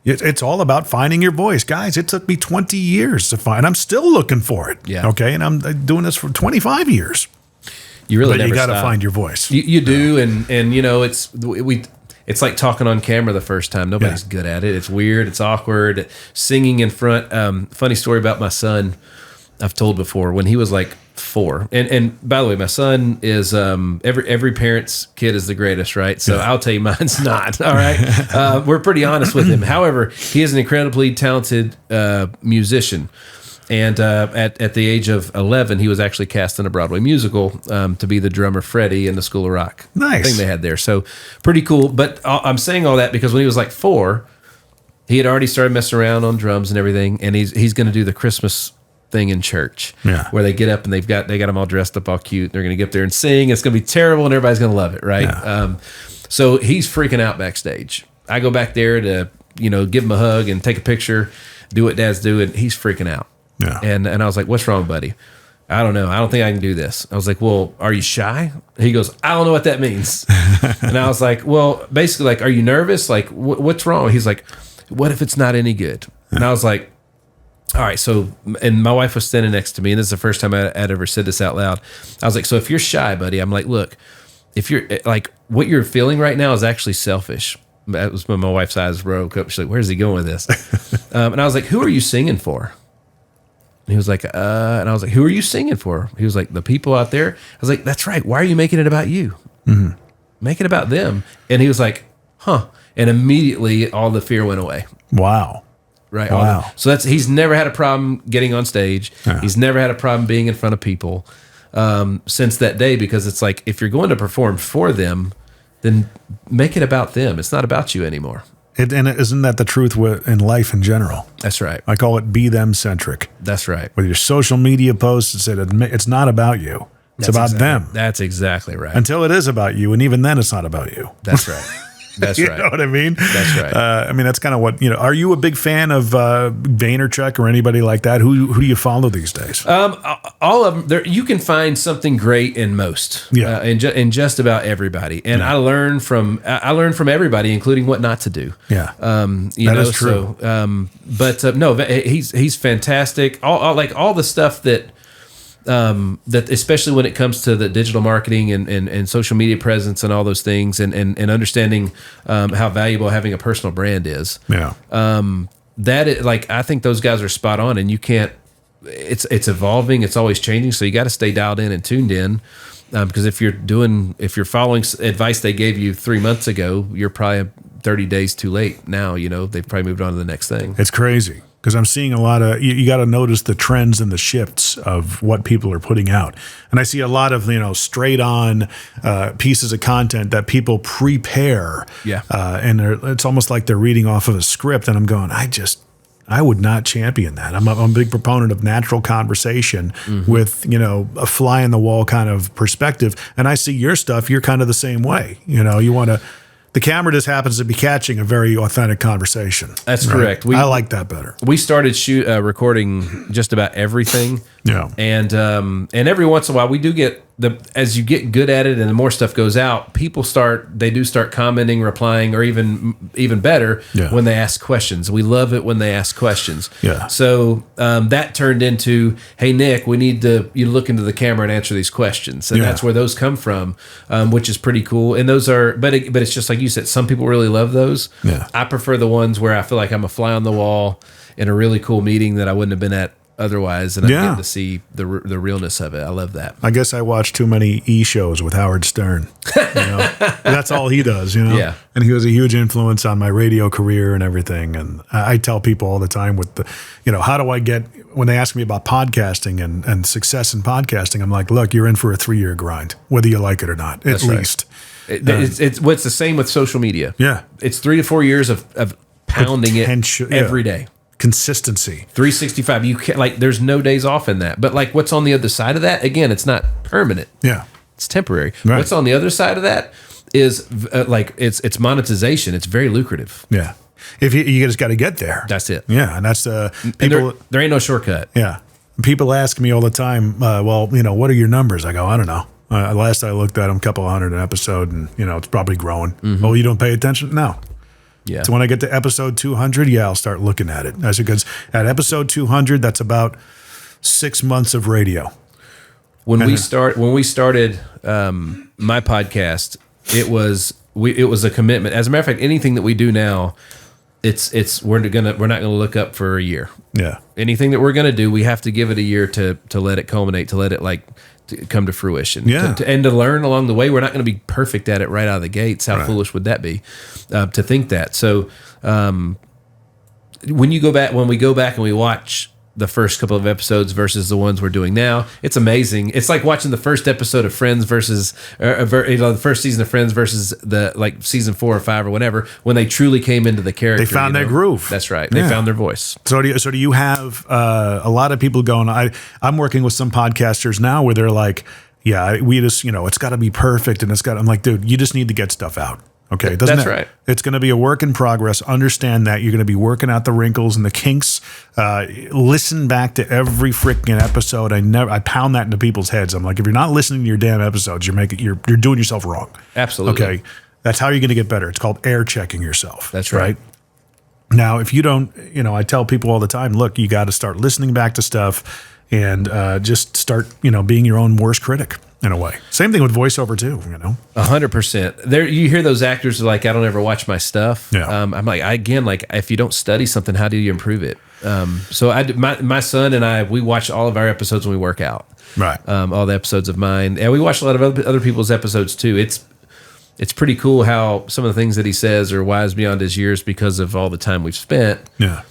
it's all about finding your voice. Guys, it took me 20 years to find. I'm still looking for it. Yeah. Okay. And I'm doing this for 25 years. You really But you got to stop. find your voice. You do. And it's like talking on camera the first time. Nobody's good at it. It's weird. It's awkward. Singing in front. Funny story about my son I've told before. When he was like 4. And by the way, my son is every parent's kid is the greatest, right? So I'll tell you mine's not. All right. We're pretty honest with him. However, he is an incredibly talented musician. And at the age of 11, he was actually cast in a Broadway musical to be the drummer Freddie in the School of Rock thing they had there. So pretty cool. But I'm saying all that because when he was like 4, he had already started messing around on drums and everything. And he's going to do the Christmas thing in church where they get up and they got them all dressed up all cute. They're going to get up there and sing. It's going to be terrible and everybody's going to love it, right? Yeah. So he's freaking out backstage. I go back there to give him a hug and take a picture, do what dads do, and he's freaking out. Yeah. And I was like, what's wrong, buddy? I don't know. I don't think I can do this. I was like, well, are you shy? He goes, I don't know what that means. And I was like, well, basically, like, are you nervous? Like, what's wrong? He's like, what if it's not any good? And I was like, all right. So, and my wife was standing next to me, and this is the first time I'd ever said this out loud. I was like, so if you're shy, buddy, I'm like, look, if you're like, what you're feeling right now is actually selfish. That was when my wife's eyes broke up. She's like, where's he going with this? And I was like, who are you singing for? And he was like, and I was like, who are you singing for? He was like, the people out there. I was like, that's right. Why are you making it about you? Mm-hmm. Make it about them. And he was like, huh. And immediately all the fear went away. Wow. Right. Wow. So he's never had a problem getting on stage. Yeah. He's never had a problem being in front of people since that day, because it's like, if you're going to perform for them, then make it about them. It's not about you anymore. And isn't that the truth in life in general? That's right. I call it be them centric. That's right. With your social media posts, it's not about you. It's about them. That's exactly right. Until it is about you, and even then, it's not about you. That's right. That's you right. You know what I mean? That's right. I mean, that's kind of what, are you a big fan of Vaynerchuk or anybody like that? Who do you follow these days? All of them. There, you can find something great in most. Yeah. In just about everybody. And I learn from everybody, including what not to do. Yeah. That is true. So, no, he's fantastic. All the stuff that especially when it comes to the digital marketing and social media presence and all those things, and understanding how valuable having a personal brand is. Yeah. I think those guys are spot on, and you can't. It's evolving. It's always changing. So you got to stay dialed in and tuned in, because if you're following advice they gave you 3 months ago, you're probably 30 days too late. Now, they've probably moved on to the next thing. It's crazy because I'm seeing a lot of, you got to notice the trends and the shifts of what people are putting out. And I see a lot of, straight on pieces of content that people prepare. Yeah. And it's almost like they're reading off of a script. And I'm going, I would not champion that. I'm a big proponent of natural conversation with, a fly in the wall kind of perspective. And I see your stuff, you're kind of the same way. You want to, the camera just happens to be catching a very authentic conversation. That's correct. I like that better. We started recording just about everything. Yeah. And every once in a while we do get as you get good at it and the more stuff goes out, people start commenting, replying, or even better when they ask questions. We love it when they ask questions. Yeah. So that turned into, hey Nick, we need you look into the camera and answer these questions. And that's where those come from, which is pretty cool. And those are, but it's just like you said, some people really love those. Yeah. I prefer the ones where I feel like I'm a fly on the wall in a really cool meeting that I wouldn't have been at otherwise, and I get to see the realness of it. I love that. I guess I watch too many shows with Howard Stern. That's all he does, Yeah. And he was a huge influence on my radio career and everything. And I tell people all the time with the, how do I get, when they ask me about podcasting and success in podcasting, I'm like, look, you're in for a 3-year grind, whether you like it or not, at least. It's the same with social media. Yeah. It's 3 to 4 years of pounding it every day. Consistency. 365. You can't, there's no days off in that. But what's on the other side of that? Again, it's not permanent. Yeah. It's temporary. Right. What's on the other side of that is it's monetization. It's very lucrative. Yeah. If you just got to get there. That's it. Yeah. And that's people. There ain't no shortcut. Yeah. People ask me all the time, what are your numbers? I go, I don't know. Last I looked at them, a couple hundred an episode, and it's probably growing. Oh, you don't pay attention? No. Yeah. So when I get to episode 200, I'll start looking at it. That's because at episode 200, that's about 6 months of radio. When we started my podcast, it was a commitment. As a matter of fact, anything that we do now, we're not gonna look up for a year. Yeah. Anything that we're gonna do, we have to give it a year to let it culminate, to let it to come to fruition. Yeah. And to learn along the way. We're not going to be perfect at it right out of the gates. How foolish would that be to think that? So when we go back and we watch the first couple of episodes versus the ones we're doing now, it's amazing. It's like watching the first episode of Friends versus the first season of Friends versus the season 4 or 5 or whatever, when they truly came into the character. They found their groove. That's right. They found their voice. So do you have a lot of people going, I'm working with some podcasters now where they're like, we just, it's got to be perfect. And I'm like, dude, you just need to get stuff out. Okay, that's right. It's going to be a work in progress. Understand that you're going to be working out the wrinkles and the kinks. Listen back to every freaking episode. I pound that into people's heads. I'm like, if you're not listening to your damn episodes, you're doing yourself wrong. Absolutely. Okay, that's how you're going to get better. It's called air checking yourself. That's right. Now, if you don't, I tell people all the time, look, you got to start listening back to stuff and just start, being your own worst critic. In a way. Same thing with voiceover too, 100%. There, you hear those actors are like, I don't ever watch my stuff. Yeah. I'm like, if you don't study something, how do you improve it? So my son and I, we watch all of our episodes when we work out. Right. All the episodes of mine, and we watch a lot of other people's episodes too. It's pretty cool how some of the things that he says are wise beyond his years because of all the time we've spent. Yeah.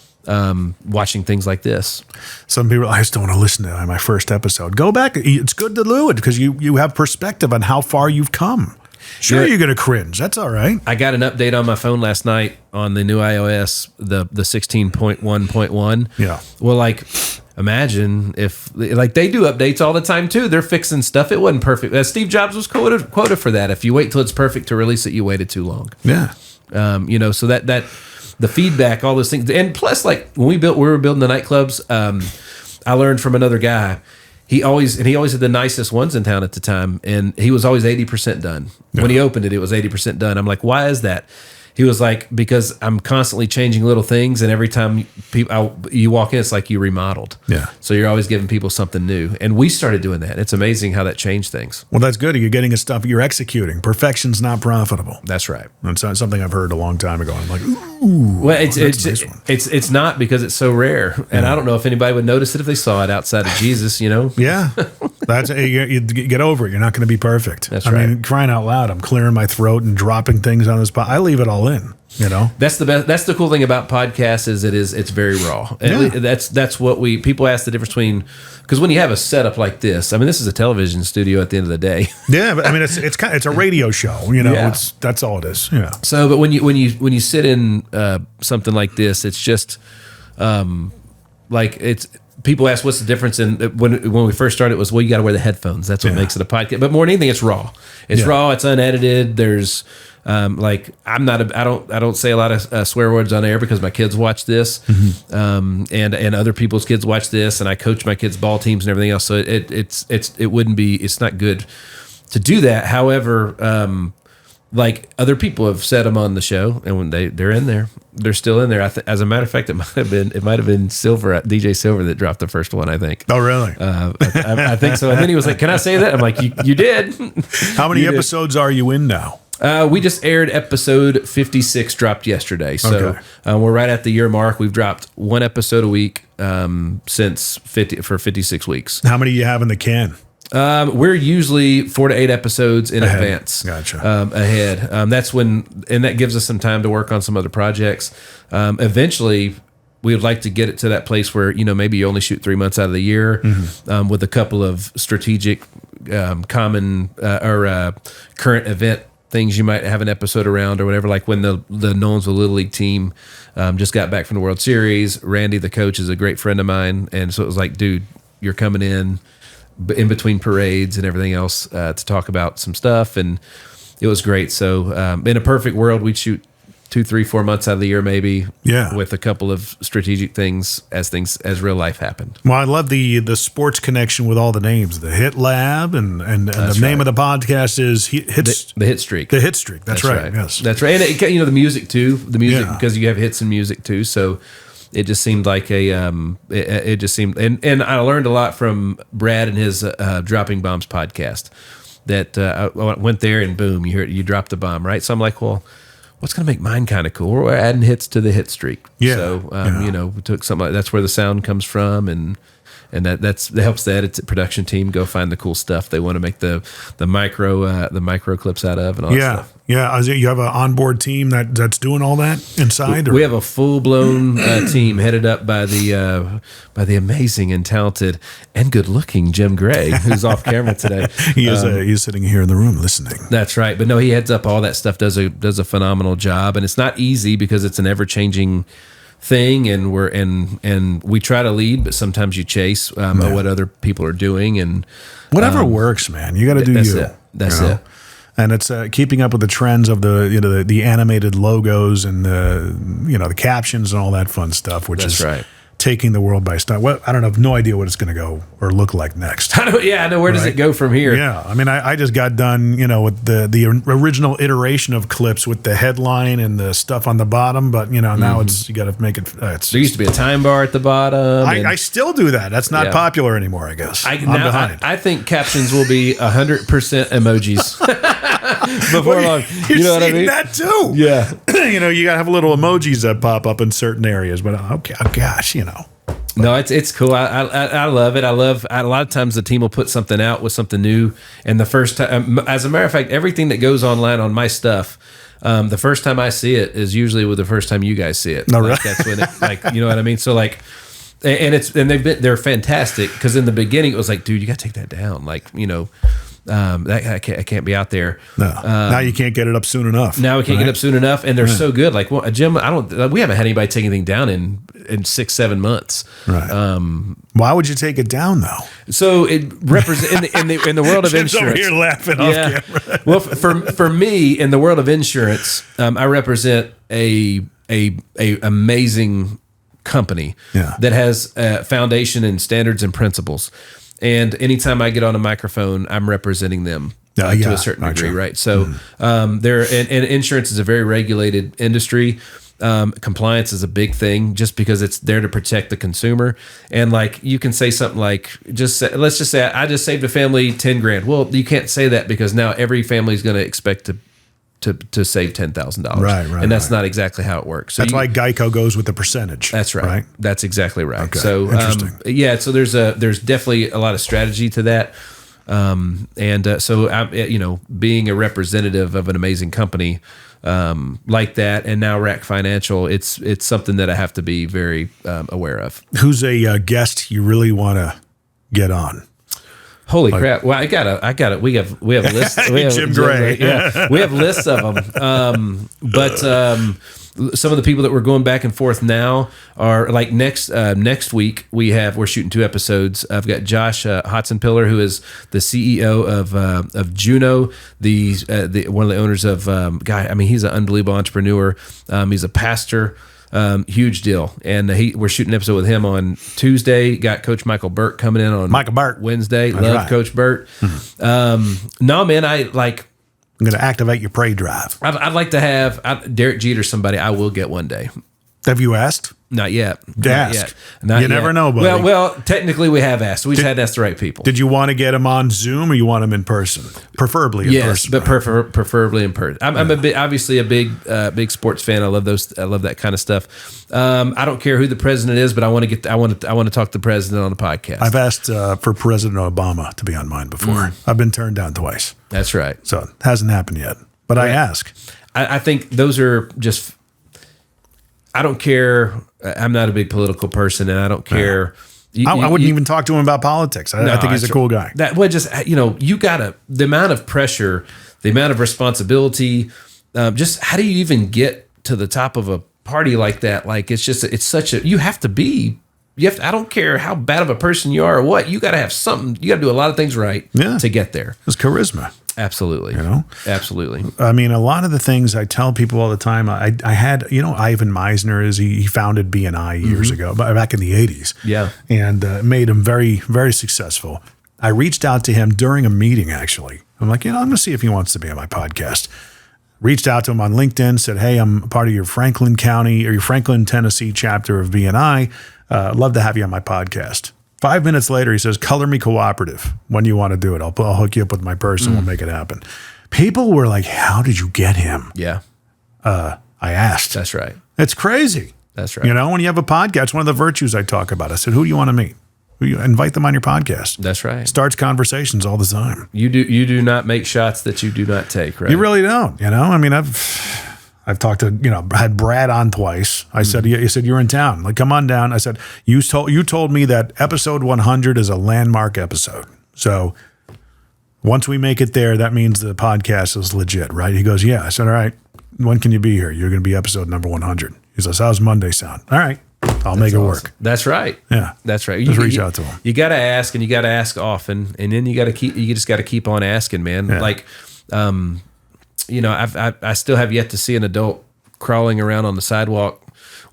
Watching things like this. Some people, I just don't want to listen to my first episode. Go back. It's good to do it because you have perspective on how far you've come. Sure, you're going to cringe. That's all right. I got an update on my phone last night on the new iOS, the 16.1.1. Yeah. Well, imagine if they do updates all the time too. They're fixing stuff. It wasn't perfect. Steve Jobs was quoted for that. If you wait till it's perfect to release it, you waited too long. Yeah. So that the feedback, all those things, and plus, when we were building the nightclubs, I learned from another guy. He always had the nicest ones in town at the time, and he was always 80% done. Yeah. When he opened it, it was 80% done. I'm like, why is that? He was like, because I'm constantly changing little things, and every time you walk in, it's like you remodeled. Yeah. So you're always giving people something new. And we started doing that. It's amazing how that changed things. Well, that's good. You're getting stuff you're executing. Perfection's not profitable. That's right. That's something I've heard a long time ago. I'm like, ooh. Well, it's not because it's so rare. And I don't know if anybody would notice it if they saw it outside of Jesus, Yeah. That's you get over it. You're not going to be perfect. That's I right. mean, crying out loud, I'm clearing my throat and dropping things on this spot. I leave it all in. You know, that's the best. That's the cool thing about podcasts is it's very raw. Yeah. That's what people ask the difference between, because when you have a setup like this, I mean, this is a television studio at the end of the day. Yeah, but I mean, it's a radio show. You know, Yeah. that's all it is. Yeah. So, but when you sit in something like this, it's just like it's. People ask what's the difference in when we first started. It was, well, you got to wear the headphones. That's what makes it a podcast. But more than anything, it's raw. It's raw. It's unedited. There's like I don't say a lot of swear words on air because my kids watch this, and other people's kids watch this, and I coach my kids' ball teams and everything else. So it's not good to do that. However, like other people have said them on the show, and when they're in there, they're still in there. As a matter of fact, it might have been DJ Silver that dropped the first one, I think. Oh, really? I think so. And then he was like, "Can I say that?" I'm like, "You did." How many episodes are you in now? We just aired episode 56, dropped yesterday. So we're right at the year mark. We've dropped one episode a week since 56 weeks. How many do you have in the can? We're usually 4 to 8 episodes in advance. Gotcha. Ahead. That's and that gives us some time to work on some other projects. Eventually, we would like to get it to that place where, maybe you only shoot 3 months out of the year, with a couple of strategic, common or current event things you might have an episode around or whatever. Like when the Nolensville Little League team just got back from the World Series. Randy, the coach, is a great friend of mine, and so it was like, dude, you're coming in between parades and everything else to talk about some stuff, and it was great. So in a perfect world, we'd shoot 2, 3, 4 months out of the year, maybe, with a couple of strategic things as real life happened. Well, I love the sports connection with all the names, the Hitlab, and the name of the podcast is the Histreak. The Histreak. That's right. Yes, that's right. And the music too. The music, because you have hits and music too. So it just seemed like and I learned a lot from Brad and his Dropping Bombs podcast. That I went there and boom, you dropped the bomb, right? So I'm like, well, what's going to make mine kind of cool? We're adding hits to the hit streak. Yeah. So we took something like that's where the sound comes from, and that helps the production team go find the cool stuff they want to make the micro clips out of and all that stuff. Yeah, you have an onboard team that's doing all that inside. We have a full blown team headed up by the amazing and talented and good looking Jim Gray, who's off camera today. He's sitting here in the room listening. That's right, but no, he heads up all that stuff. Does a phenomenal job, and it's not easy because it's an ever changing thing, and we try to lead, but sometimes you chase what other people are doing, and whatever works, man. You got to do you. That's it. And it's keeping up with the trends of the animated logos and the captions and all that fun stuff, which is right. Taking the world by storm. Well, I have no idea what it's going to go or look like next. I know. Where does it go from here? Yeah, I mean, I just got done, with the original iteration of clips with the headline and the stuff on the bottom, but now you got to make it. There used to be a time bar at the bottom. I still do that. That's not popular anymore, I guess. I'm behind. I think captions will be 100% emojis before long. You know what I mean? That too. Yeah. You got to have little emojis that pop up in certain areas, but okay, oh gosh, No, it's cool. I love it. A lot of times the team will put something out with something new, and the first time, as a matter of fact, everything that goes online on my stuff, the first time I see it is usually with the first time you guys see it. No, right. That's when you know what I mean. So they're fantastic, because in the beginning it was like, dude, you got to take that down. I can't be out there. No. Now you can't get it up soon enough. Now we can't get up soon enough, and they're so good. Like, well, Jim, we haven't had anybody take anything down in 6-7 months. Right. Why would you take it down though? So it represents in the world of Jim's insurance. Over here laughing off camera. Well, for me, in the world of insurance, I represent a amazing company that has a foundation and standards and principles. And anytime I get on a microphone, I'm representing them to a certain degree, right? So and insurance is a very regulated industry. Compliance is a big thing, just because it's there to protect the consumer. And you can say something like, let's just say I just saved a family $10,000. Well, you can't say that, because now every family is going to expect to save $10,000. Right. And that's not exactly how it works. So that's why Geico goes with the percentage. That's right. That's exactly right. Okay. So interesting. so there's definitely a lot of strategy to that. So I'm, being a representative of an amazing company like that, and now Rack Financial, it's something that I have to be very aware of. Who's a guest you really want to get on? Holy crap! Well, I got it. We have lists. We have, Jim Gray. We have lists of them. But some of the people that we're going back and forth now are like next week we're shooting 2 episodes. I've got Josh Hotzenpiller, who is the CEO of Juno, the one of the owners of he's an unbelievable entrepreneur. He's a pastor. Huge deal. And we're shooting an episode with him on Tuesday. Got Coach Michael Burt coming in on Wednesday. That's Love right. Coach Burt. No, man, I'm going to activate your prey drive. I'd like to have Derek Jeter, somebody I will get one day. Have you asked? Not yet. Ask. Not You yet. never know, buddy. Well, technically we have asked. We just had to ask the right people. Did you want to get him on Zoom or you want him in person? Preferably in person. Yes, but preferably in person. I'm obviously a big sports fan. I love those. I love that kind of stuff. I don't care who the president is, but I want to talk to the president on the podcast. I've asked for President Obama to be on mine before. I've been turned down twice. That's right. So it hasn't happened yet. But I ask. I think those are just. I don't care. I'm not a big political person, and I don't care. I wouldn't even talk to him about politics. I think he's a cool guy. You gotta, the amount of pressure, the amount of responsibility, just how do you even get to the top of a party like that? Like, I don't care how bad of a person you are or what, you got to have something, you got to do a lot of things right to get there. It's charisma. Absolutely. Absolutely. I mean, a lot of the things I tell people all the time, I had, Ivan Meisner he founded BNI years ago, back in the 80s. Yeah. And made him very, very successful. I reached out to him during a meeting, actually. I'm like, I'm going to see if he wants to be on my podcast. Reached out to him on LinkedIn, said, hey, I'm part of your Franklin, Tennessee chapter of BNI. Love to have you on my podcast. 5 minutes later, he says, color me cooperative. When do you want to do it? I'll hook you up with my person. We'll make it happen. People were like, how did you get him? Yeah. I asked. That's right. It's crazy. That's right. When you have a podcast, one of the virtues I talk about, I said, who do you want to meet? Invite them on your podcast. That's right. Starts conversations all the time. You do not make shots that you do not take, right? You really don't. I mean, I've talked to, had Brad on twice. I said, he said, you're in town. Like, come on down. I said, you told me that episode 100 is a landmark episode. So once we make it there, that means the podcast is legit, right? He goes, yeah. I said, all right, when can you be here? You're going to be episode number 100. He says, how's Monday sound? All right. I'll make it work. That's right. Yeah. That's right. Just reach out to him. You got to ask, and you got to ask often. And then you just got to keep on asking, man. Yeah. Like, I still have yet to see an adult crawling around on the sidewalk,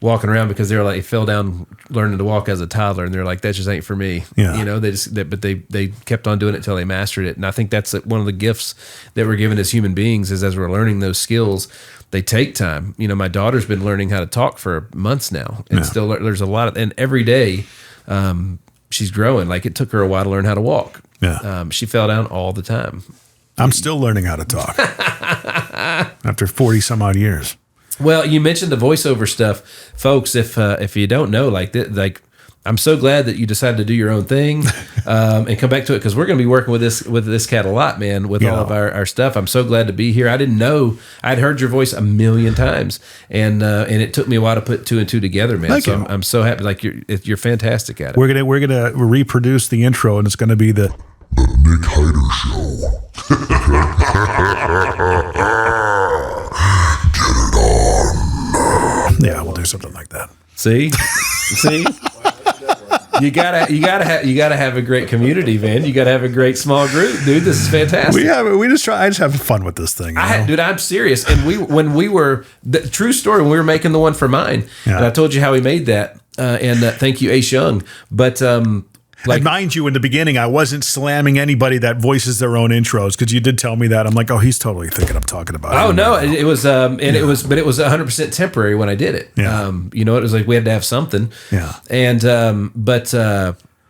walking around because they're like, they fell down learning to walk as a toddler, and they're like, that just ain't for me. Yeah. They kept on doing it until they mastered it. And I think that's one of the gifts that we're given as human beings is as we're learning those skills, they take time. My daughter's been learning how to talk for months now, and still there's a lot and every day she's growing. Like, it took her a while to learn how to walk. Yeah. She fell down all the time. I'm still learning how to talk after 40 some odd years. Well, you mentioned the voiceover stuff, folks. If you don't know, I'm so glad that you decided to do your own thing and come back to it, because we're going to be working with this cat a lot, man, with all of our stuff. I'm so glad to be here. I didn't know. I'd heard your voice a million times, and it took me a while to put 2 and 2 together, man. Thank so you. I'm so happy. Like, you're fantastic at it. We're gonna reproduce the intro, and it's gonna be the Nick Hyder Show. yeah. We'll do something like that. See. You gotta have a great community, man. You gotta have a great small group, dude. This is fantastic. I just have fun with this thing. Dude, I'm serious. And the true story, when we were making the one for mine, and I told you how we made that. Thank you, Ace Young. But and mind you, in the beginning, I wasn't slamming anybody that voices their own intros, because you did tell me that. I'm like, oh, he's totally thinking I'm talking about it. Oh no, it was it was 100% temporary when I did it. Yeah. It was like we had to have something. Yeah. And no,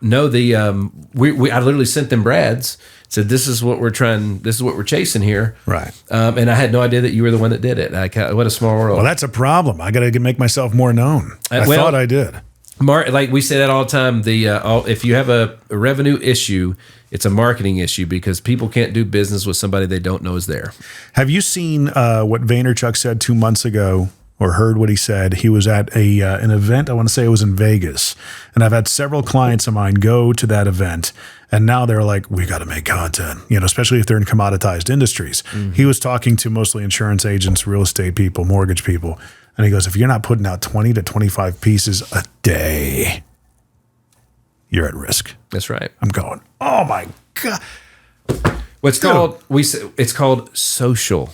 I literally sent them Brad's, said, this is what we're chasing here. Right. And I had no idea that you were the one that did it. What a small world. Well, that's a problem. I got to make myself more known. I thought I did. Mark, like we say that all the time. If you have a revenue issue, it's a marketing issue because people can't do business with somebody they don't know is there. Have you seen what Vaynerchuk said 2 months ago, or heard what he said? He was at an event, I want to say it was in Vegas, and I've had several clients of mine go to that event, and now they're like, we got to make content, especially if they're in commoditized industries. He was talking to mostly insurance agents, real estate people, mortgage people, and he goes, if you're not putting out 20 to 25 pieces a day, you're at risk. That's right. I'm going, oh my God. It's called social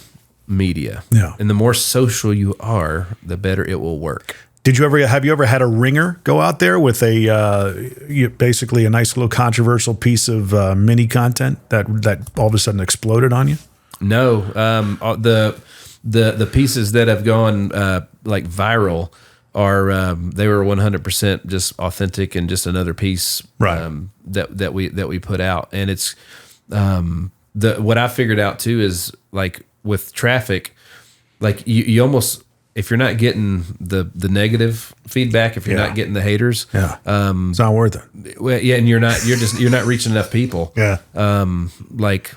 media. Yeah. And the more social you are, the better it will work. Have you ever had a ringer go out there with basically a nice little controversial piece of mini content that all of a sudden exploded on you? No. The pieces that have gone like viral are they were 100% just authentic and just another piece that we put out. And it's what I figured out too is like with traffic, like you almost, if you're not getting the negative feedback, if you're not getting the haters, it's not worth it. Well, yeah, and you're not reaching enough people. Yeah. Like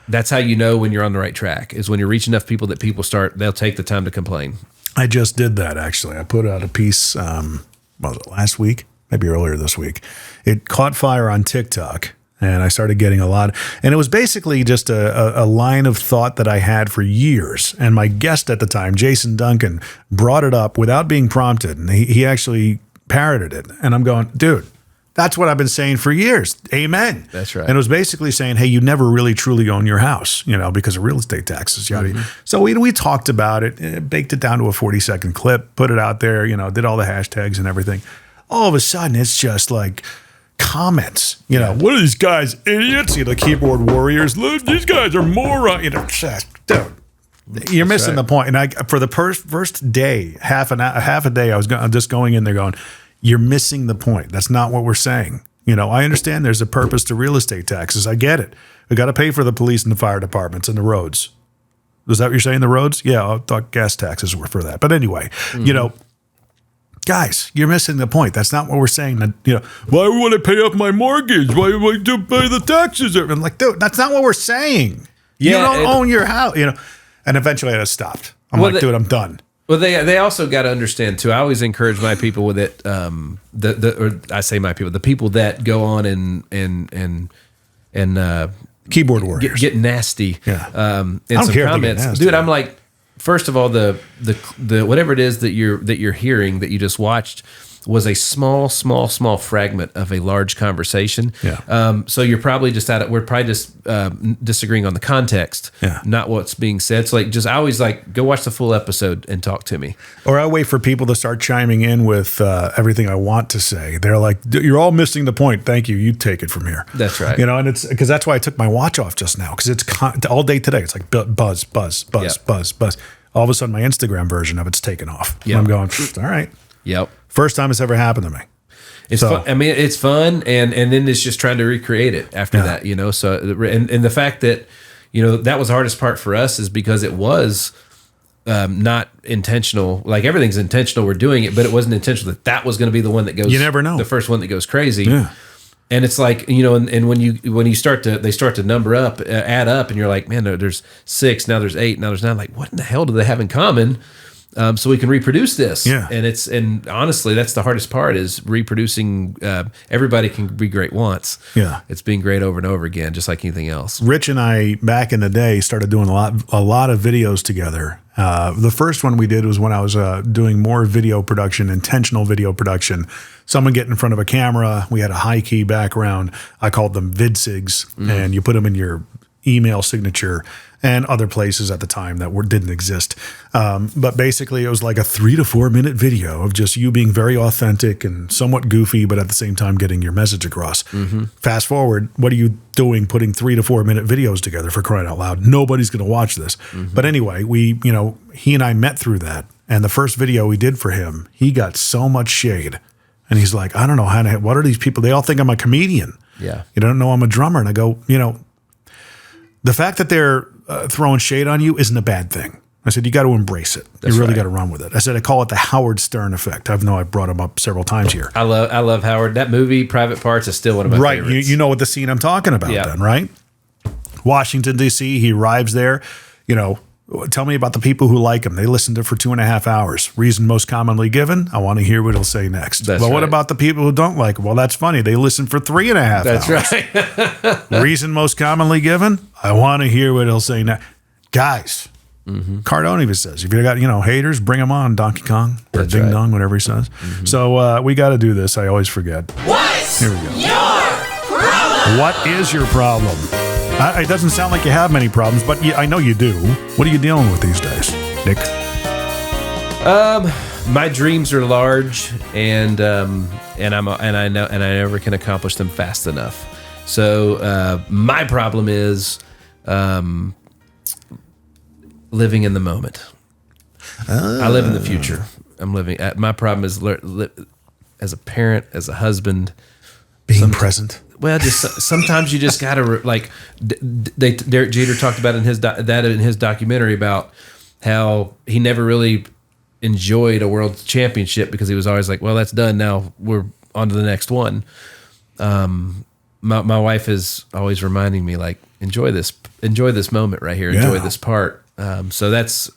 that's how you know when you're on the right track is when you're reaching enough people that they'll take the time to complain. I just did that actually. I put out a piece, what was it, last week? Maybe earlier this week. It caught fire on TikTok. And I started getting a lot. And it was basically just a line of thought that I had for years. And my guest at the time, Jason Duncan, brought it up without being prompted. And he actually parroted it. And I'm going, dude, that's what I've been saying for years. Amen. That's right. And it was basically saying, hey, you never really truly own your house, because of real estate taxes. Yada. Mm-hmm. So we talked about it, baked it down to a 40-second clip, put it out there, did all the hashtags and everything. All of a sudden, it's just like comments, what are these guys, idiots? The keyboard warriors. Look, these guys are morons. Dude, you're missing the point. And for the first day, half a day, I was just going in there going, you're missing the point. That's not what we're saying. I understand there's a purpose to real estate taxes. I get it. We got to pay for the police and the fire departments and the roads. Was that what you're saying? The roads? Yeah, I thought gas taxes were for that. But anyway, guys, you're missing the point. That's not what we're saying. That why would I pay off my mortgage? Why would I pay the taxes? I'm like, dude, that's not what we're saying. Yeah, you don't own your house. And eventually I just stopped. Dude, I'm done. Well, they also got to understand too. I always encourage my people with it. The people that go on and keyboard warriors get nasty. Yeah. In some comments, nasty, dude. I'm like, first of all, the whatever it is that you're hearing that you just watched was a small fragment of a large conversation. Yeah. So you're probably we're probably just disagreeing on the context, not what's being said. So I always go watch the full episode and talk to me. Or I wait for people to start chiming in with everything I want to say. They're like, you're all missing the point. Thank you. You take it from here. That's right. And it's because that's why I took my watch off just now, because it's all day today. It's like buzz. All of a sudden, my Instagram version of it's taken off. Yep. I'm going, all right. Yep. First time it's ever happened to me. It's fun. I mean, it's fun, and then it's just trying to recreate it after that, So, and the fact that, that was the hardest part for us is because it was not intentional. Like everything's intentional, we're doing it, but it wasn't intentional that was going to be the one that goes. You never know. The first one that goes crazy. Yeah. And it's like, and when you start to, they start to number up, add up, and you're like, man, there's 6, now there's 8, now there's 9. Like, what in the hell do they have in common? So we can reproduce this. Yeah. And honestly, that's the hardest part is reproducing. Everybody can be great once. Yeah. It's being great over and over again, just like anything else. Rich and I, back in the day, started doing a lot of videos together. The first one we did was when I was doing more video production, intentional video production. Someone get in front of a camera. We had a high key background. I called them vidsigs, and you put them in your email signature and other places at the time that didn't exist. But basically, it was like a 3 to 4 minute video of just you being very authentic and somewhat goofy, but at the same time getting your message across. Mm-hmm. Fast forward, what are you doing putting 3 to 4 minute videos together, for crying out loud? Nobody's going to watch this. Mm-hmm. But anyway, he and I met through that. And the first video we did for him, he got so much shade. And he's like, I don't know what are these people? They all think I'm a comedian. Yeah. You don't know I'm a drummer. And I go, the fact that they're throwing shade on you isn't a bad thing. I said, you got to embrace it. That's you really right. got to run with it. I said, I call it the Howard Stern effect. I know I've brought him up several times here. I love Howard. That movie, Private Parts, is still one of my Right. favorites. You know what the scene I'm talking about then, right? Washington, D.C., he arrives there. You know, tell me about the people who like him. They listened to it for 2.5 hours. Reason most commonly given, I want to hear what he'll say next. That's Well, what right. about the people who don't like him? Well, that's funny. They listened for 3.5 hours. That's right. Reason most commonly given, I want to hear what he'll say next. Guys, Cardone even says, if you got, haters, bring them on, Donkey Kong, or That's Ding right. Dong, whatever he says. So we got to do this. I always forget. Here we go. What is your problem? It doesn't sound like you have many problems, but I know you do. What are you dealing with these days, Nick? My dreams are large, and I never can accomplish them fast enough. So my problem is living in the moment. I live in the future. I'm living. My problem is as a parent, as a husband, Being present. well, just sometimes you just gotta like. Derek Jeter talked about in his documentary about how he never really enjoyed a world championship because he was always like, well, that's done now, we're on to the next one. My wife is always reminding me, like, enjoy this moment right here, enjoy this part. So that's,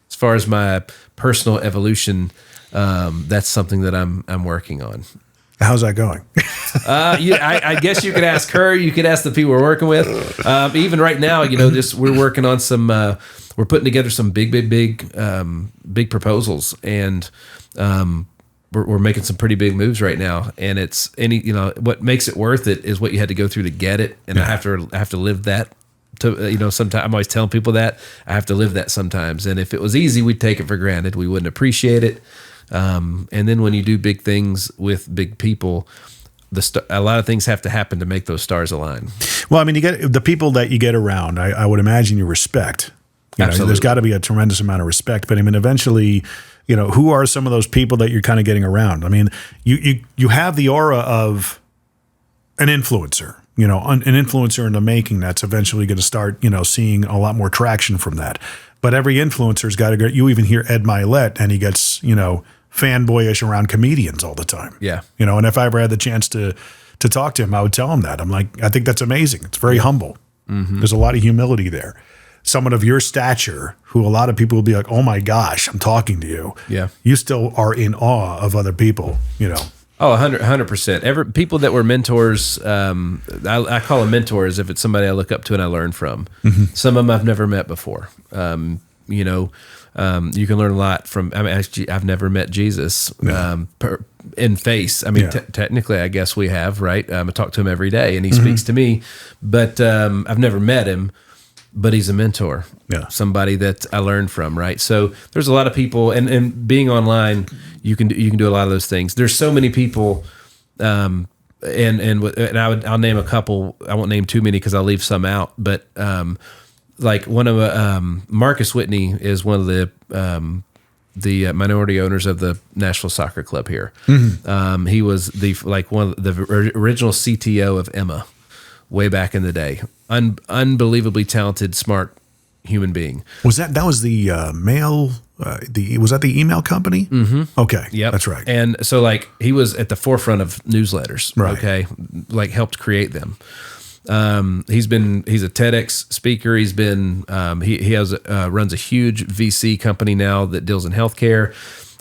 as far as my personal evolution, that's something that I'm working on. How's that going? I guess you could ask her. You could ask the people we're working with. Even right now, we're working on some. We're putting together some big proposals, and we're making some pretty big moves right now. And it's what makes it worth it is what you had to go through to get it, and I have to live that. Sometimes I'm always telling people that I have to live that sometimes. And if it was easy, we'd take it for granted. We wouldn't appreciate it. And then when you do big things with big people, a lot of things have to happen to make those stars align. Well, I mean, you get the people that you get around. I would imagine you respect. Absolutely. There's got to be a tremendous amount of respect. But I mean, eventually, who are some of those people that you're kind of getting around? I mean, you have the aura of an influencer. An influencer in the making that's eventually going to start, seeing a lot more traction from that. But every influencer's got to go. You even hear Ed Milet, and he gets, fanboyish around comedians all the time. Yeah. And if I ever had the chance to talk to him, I would tell him that. I'm like, I think that's amazing. It's very humble. Mm-hmm. There's a lot of humility there. Someone of your stature, who a lot of people will be like, oh my gosh, I'm talking to you. Yeah. You still are in awe of other people, Oh, 100%. People that were mentors, I call them mentors if it's somebody I look up to and I learn from. Mm-hmm. Some of them I've never met before. You can learn a lot from. I mean, actually, I've never met Jesus in face. I mean, technically, I guess we have, right? I talk to him every day, and he speaks to me, but I've never met him. But he's a mentor, somebody that I learned from, right? So there's a lot of people, and being online, you can do a lot of those things. There's so many people, and I'll name a couple. I won't name too many because I'll leave some out. But like one of Marcus Whitney is one of the minority owners of the Nashville Soccer Club here. Mm-hmm. He was one of the original CTO of Emma way back in the day. Unbelievably talented, smart human being. Was that was the mail? Was that the email company? Mm-hmm. Okay, Yep, that's right. And so he was at the forefront of newsletters. Right. Okay, helped create them. He's a TEDx speaker. He's been he runs a huge VC company now that deals in healthcare.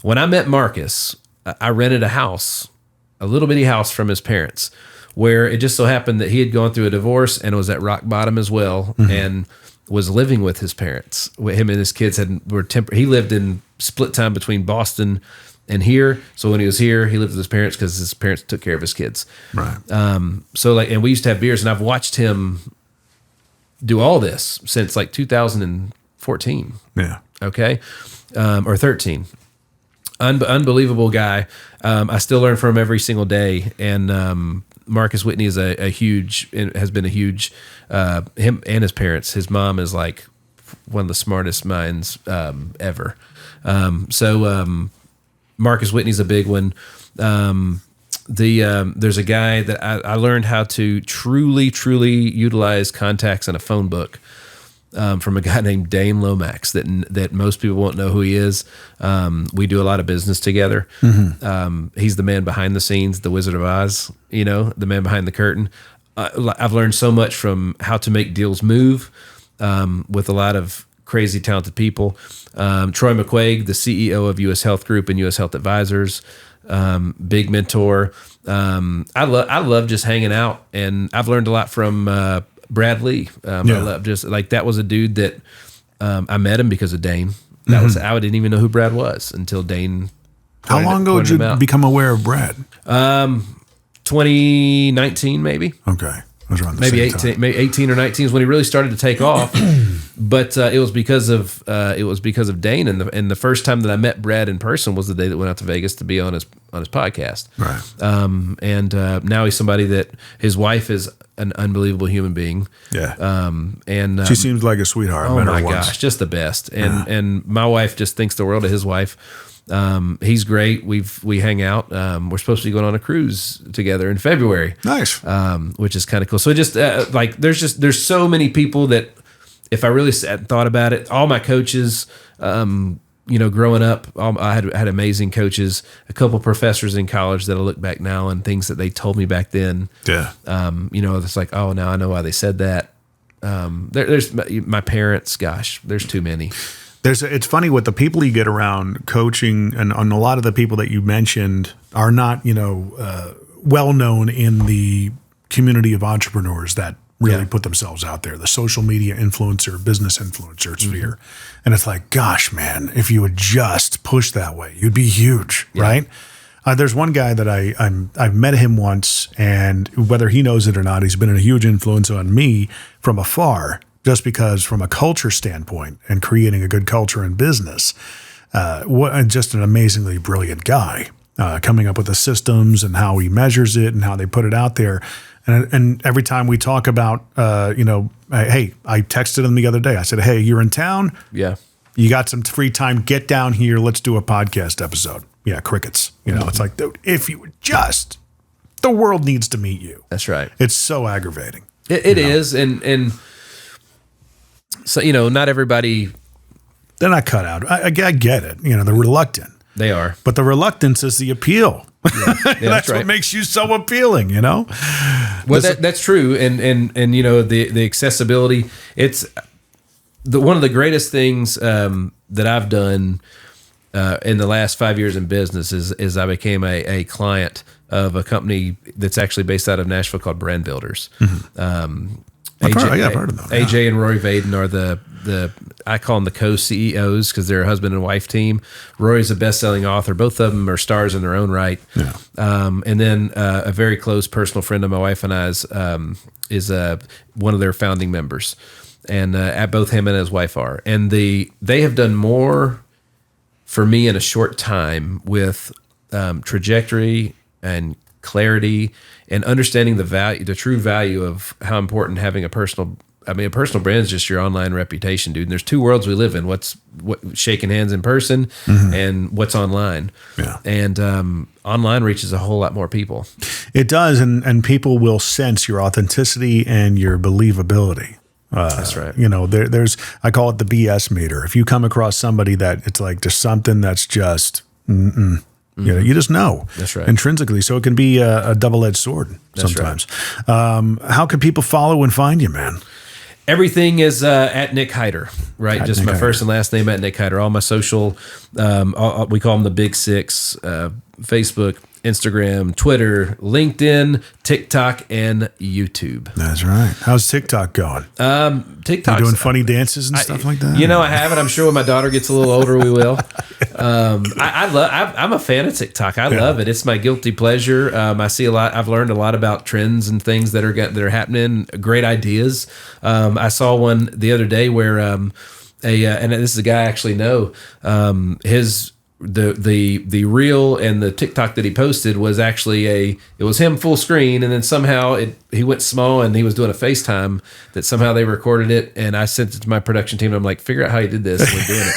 When I met Marcus, I rented a little bitty house from his parents, where it just so happened that he had gone through a divorce and was at rock bottom as well, and was living with his parents. Him and his kids he lived in split time between Boston and here. So when he was here, he lived with his parents because his parents took care of his kids. Right. And we used to have beers, and I've watched him do all this since 2014. Yeah. Okay. Or 13. Unbelievable guy. I still learn from him every single day. And, Marcus Whitney is has been a huge, him and his parents. His mom is like one of the smartest minds ever. Marcus Whitney's a big one. There's a guy that I learned how to truly utilize contacts in a phone book from a guy named Dane Lomax that most people won't know who he is. We do a lot of business together. He's the man behind the scenes, the Wizard of Oz, the man behind the curtain. I've learned so much from how to make deals move with a lot of crazy talented people. Troy McQuaig, the CEO of U.S. Health Group and U.S. Health Advisors, big mentor. I love just hanging out, and I've learned a lot from Brad Lee. I love just like that was a dude that I met him because of Dane. I didn't even know who Brad was until Dane. How long ago did you become aware of Brad? 2019 maybe. Okay. I was around the maybe same 18, time. maybe 18 or 19 is when he really started to take off. But it was because of Dane, and the first time that I met Brad in person was the day that went out to Vegas to be on his podcast. Right. And now he's somebody that his wife is an unbelievable human being. Yeah. And she seems like a sweetheart. Oh my gosh, just the best. And my wife just thinks the world of his wife. He's great. We hang out. We're supposed to be going on a cruise together in February. Nice. Which is kind of cool. So just there's so many people that if I really sat and thought about it, all my coaches, growing up, I had amazing coaches, a couple professors in college that I look back now and things that they told me back then. Yeah. It's like, oh, now I know why they said that. There's my parents, gosh, there's too many. It's funny with the people you get around coaching, and a lot of the people that you mentioned are not, well known in the community of entrepreneurs that really put themselves out there, the social media influencer, business influencer sphere. And it's like, gosh, man, if you would just push that way, you'd be huge, right? There's one guy that I've met him once, and whether he knows it or not, he's been a huge influence on me from afar. Just because from a culture standpoint and creating a good culture in business, just an amazingly brilliant guy, coming up with the systems and how he measures it and how they put it out there. And every time we talk about, hey, I texted him the other day. I said, hey, you're in town. Yeah. You got some free time. Get down here. Let's do a podcast episode. Yeah, crickets. It's like, dude, if you would just, the world needs to meet you. That's right. It's so aggravating. It is. And so, not everybody. They're not cut out. I get it. They're reluctant. They are. But the reluctance is the appeal. Yeah, that's right. what makes you so appealing, Well, that's true. And the accessibility, it's one of the greatest things that I've done in the last 5 years in business is I became a client of a company that's actually based out of Nashville called Brand Builders. I've heard of them. AJ and Roy Vaden are the I call them the co-CEOs because they're a husband and wife team. Roy's a best-selling author. Both of them are stars in their own right. Yeah. And then a very close personal friend of my wife and I's is one of their founding members, and both him and his wife are. And they have done more for me in a short time with trajectory and clarity and understanding the true value of how important having a personal brand is just your online reputation, dude. And there's two worlds we live in: what shaking hands in person and what's online. Yeah. And online reaches a whole lot more people. It does, and people will sense your authenticity and your believability. That's right. There's I call it the BS meter. If you come across somebody that it's like there's something that's just you just know. That's right. Intrinsically. So it can be a double-edged sword sometimes. Right. How can people follow and find you, man? Everything is at Nick Hyder, right? At just Nick my Hyder. First and last name at Nick Hyder. All my social, we call them the Big Six: Facebook, Instagram, Twitter, LinkedIn, TikTok, and YouTube. That's right. How's TikTok going? TikTok doing funny dances and stuff like that. I haven't. I'm sure when my daughter gets a little older, we will. I'm a fan of TikTok. I love it. It's my guilty pleasure. I see a lot. I've learned a lot about trends and things that are happening. Great ideas. I saw one the other day where and this is a guy I actually know. His the reel and the TikTok that he posted was actually it was him full screen, and then somehow he went small, and he was doing a FaceTime that somehow they recorded it, and I sent it to my production team, and I'm like, figure out how you did this, and we're doing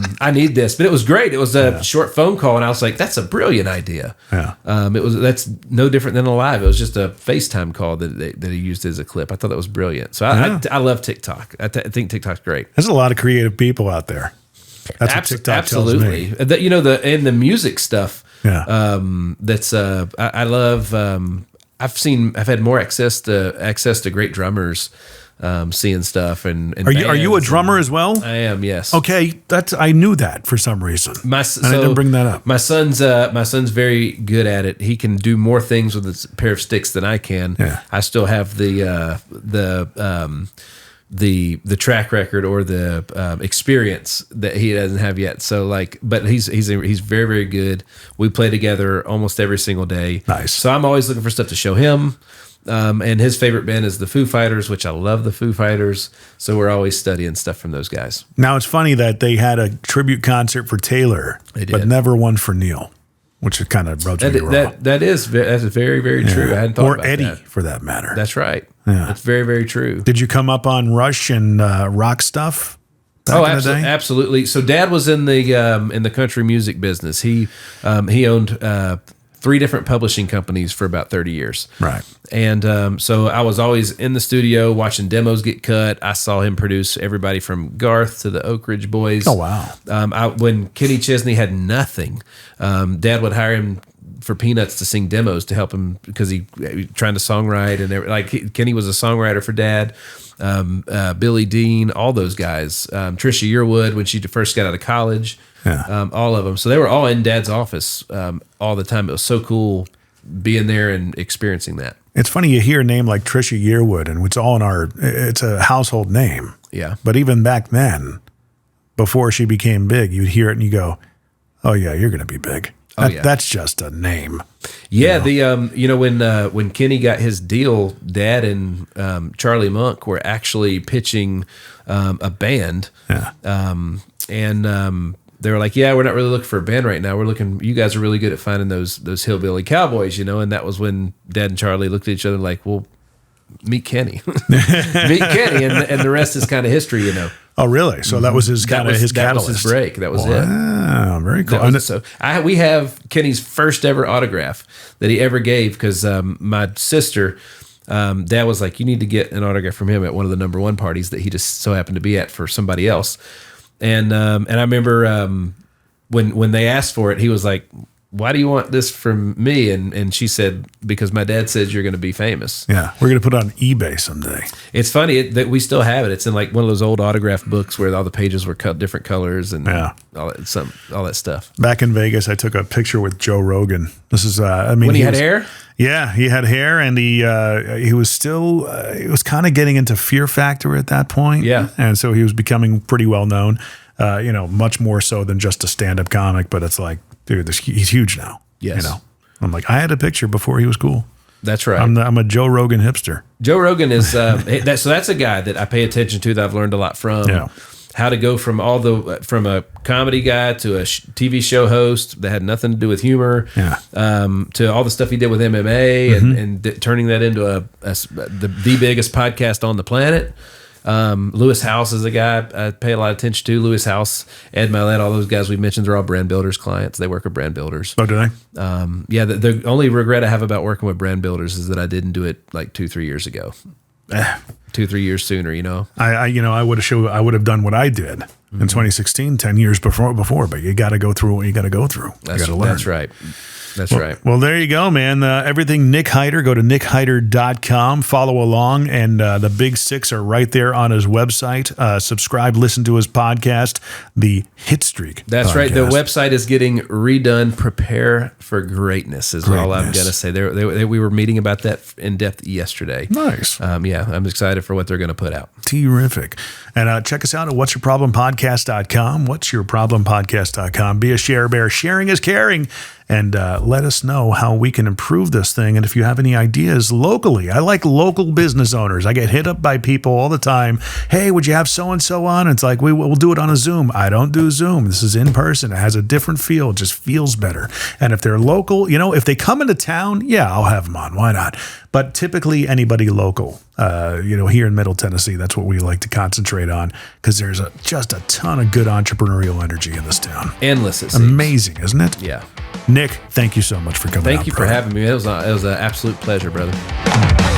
it. I need this, but it was great. It was a short phone call, and I was like, that's a brilliant idea. Yeah. That's no different than a live. It was just a FaceTime call that he used as a clip. I thought that was brilliant. So I love TikTok. I think TikTok's great. There's a lot of creative people out there. That's what TikTok absolutely. tells me. And the music stuff. Yeah. That's I love. I've had more access to great drummers, seeing stuff and are you a drummer as well? I am. Yes. Okay, I knew that for some reason. I didn't bring that up. My son's very good at it. He can do more things with a pair of sticks than I can. Yeah. I still have the track record or the experience that he doesn't have yet. So but he's very, very good. We play together almost every single day. Nice. So I'm always looking for stuff to show him. And his favorite band is the Foo Fighters, which I love the Foo Fighters. So we're always studying stuff from those guys. Now it's funny that they had a tribute concert for Taylor, but never one for Neil, which is kind of rubs me wrong. That's very, very true. I hadn't thought about Eddie, that. for that matter. That's right. Yeah. That's very, very true. Did you come up on Rush and rock stuff back in the day? Absolutely. So Dad was in the country music business. He owned 3 different publishing companies for about 30 years. Right. And so I was always in the studio watching demos get cut. I saw him produce everybody from Garth to the Oak Ridge Boys. Oh, wow. When Kenny Chesney had nothing, Dad would hire him for peanuts to sing demos to help him because he trying to songwrite, and Kenny was a songwriter for Dad. Billy Dean, all those guys. Trisha Yearwood when she first got out of college. Yeah. All of them. So they were all in Dad's office all the time. It was so cool being there and experiencing that. It's funny you hear a name like Trisha Yearwood, and it's all it's a household name. Yeah. But even back then, before she became big, you'd hear it and you go, "Oh yeah, you're going to be big." That's just a name. Yeah, when Kenny got his deal, Dad and Charlie Monk were actually pitching a band. Yeah. They were like, "Yeah, we're not really looking for a band right now. We're looking. You guys are really good at finding those hillbilly cowboys, And that was when Dad and Charlie looked at each other like, "Well, meet Kenny, meet Kenny," and the rest is kind of history, Oh, really? So that was his catalyst. That was his break. That was it. Wow, very cool. We have Kenny's first ever autograph that he ever gave because my sister, Dad was like, you need to get an autograph from him at one of the number 1 parties that he just so happened to be at for somebody else. And I remember when they asked for it, he was like, why do you want this from me? And she said, because my dad says you're going to be famous. Yeah, we're going to put it on eBay someday. It's funny that we still have it. It's in like one of those old autograph books where all the pages were cut different colors and all that stuff. Back in Vegas, I took a picture with Joe Rogan. This is, when he had hair? Yeah, he had hair, and he was still, he was kind of getting into Fear Factor at that point. Yeah. And so he was becoming pretty well known, much more so than just a stand-up comic, but it's like, dude, he's huge now. Yes. I'm like, I had a picture before he was cool. That's right. I'm a Joe Rogan hipster. Joe Rogan is so that's a guy that I pay attention to that I've learned a lot from. Yeah. How to go from a comedy guy to a TV show host that had nothing to do with humor. Yeah. To all the stuff he did with MMA and turning that into the biggest podcast on the planet. Lewis House is a guy I pay a lot of attention to. Lewis House, Ed Milet, all those guys we mentioned, they're all Brand Builders clients. They work with Brand Builders. Oh, do they? Yeah. The only regret I have about working with Brand Builders is that I didn't do it like 2-3 years ago. 2-3 years sooner, I would have done what I did in 2016, 10 years before, but you got to go through what you got to go through. You got to learn. That's right. That's right. Well, there you go, man. Everything Nick Hyder. Go to nickhyder.com. Follow along, and the big 6 are right there on his website. Subscribe, listen to his podcast, the Histreak. That's podcast. right. The website is getting redone. Prepare for greatness is all I'm going to say. We were meeting about that in depth yesterday. Nice. Yeah, I'm excited for what they're going to put out. Terrific. And check us out at whatsyourproblempodcast.com. Whatsyourproblempodcast.com. Be a share bear. Sharing is caring. and let us know how we can improve this thing. And if you have any ideas locally, I like local business owners. I get hit up by people all the time. Hey, would you have so-and-so on? It's like, we'll do it on a Zoom. I don't do Zoom. This is in person. It has a different feel. It just feels better. And if they're local, if they come into town, yeah, I'll have them on. Why not? But typically anybody local, here in Middle Tennessee, that's what we like to concentrate on, because there's just a ton of good entrepreneurial energy in this town. Endless. It seems. Amazing, isn't it? Yeah. Nick, thank you so much for coming. Thank you for having me. It was an absolute pleasure, brother.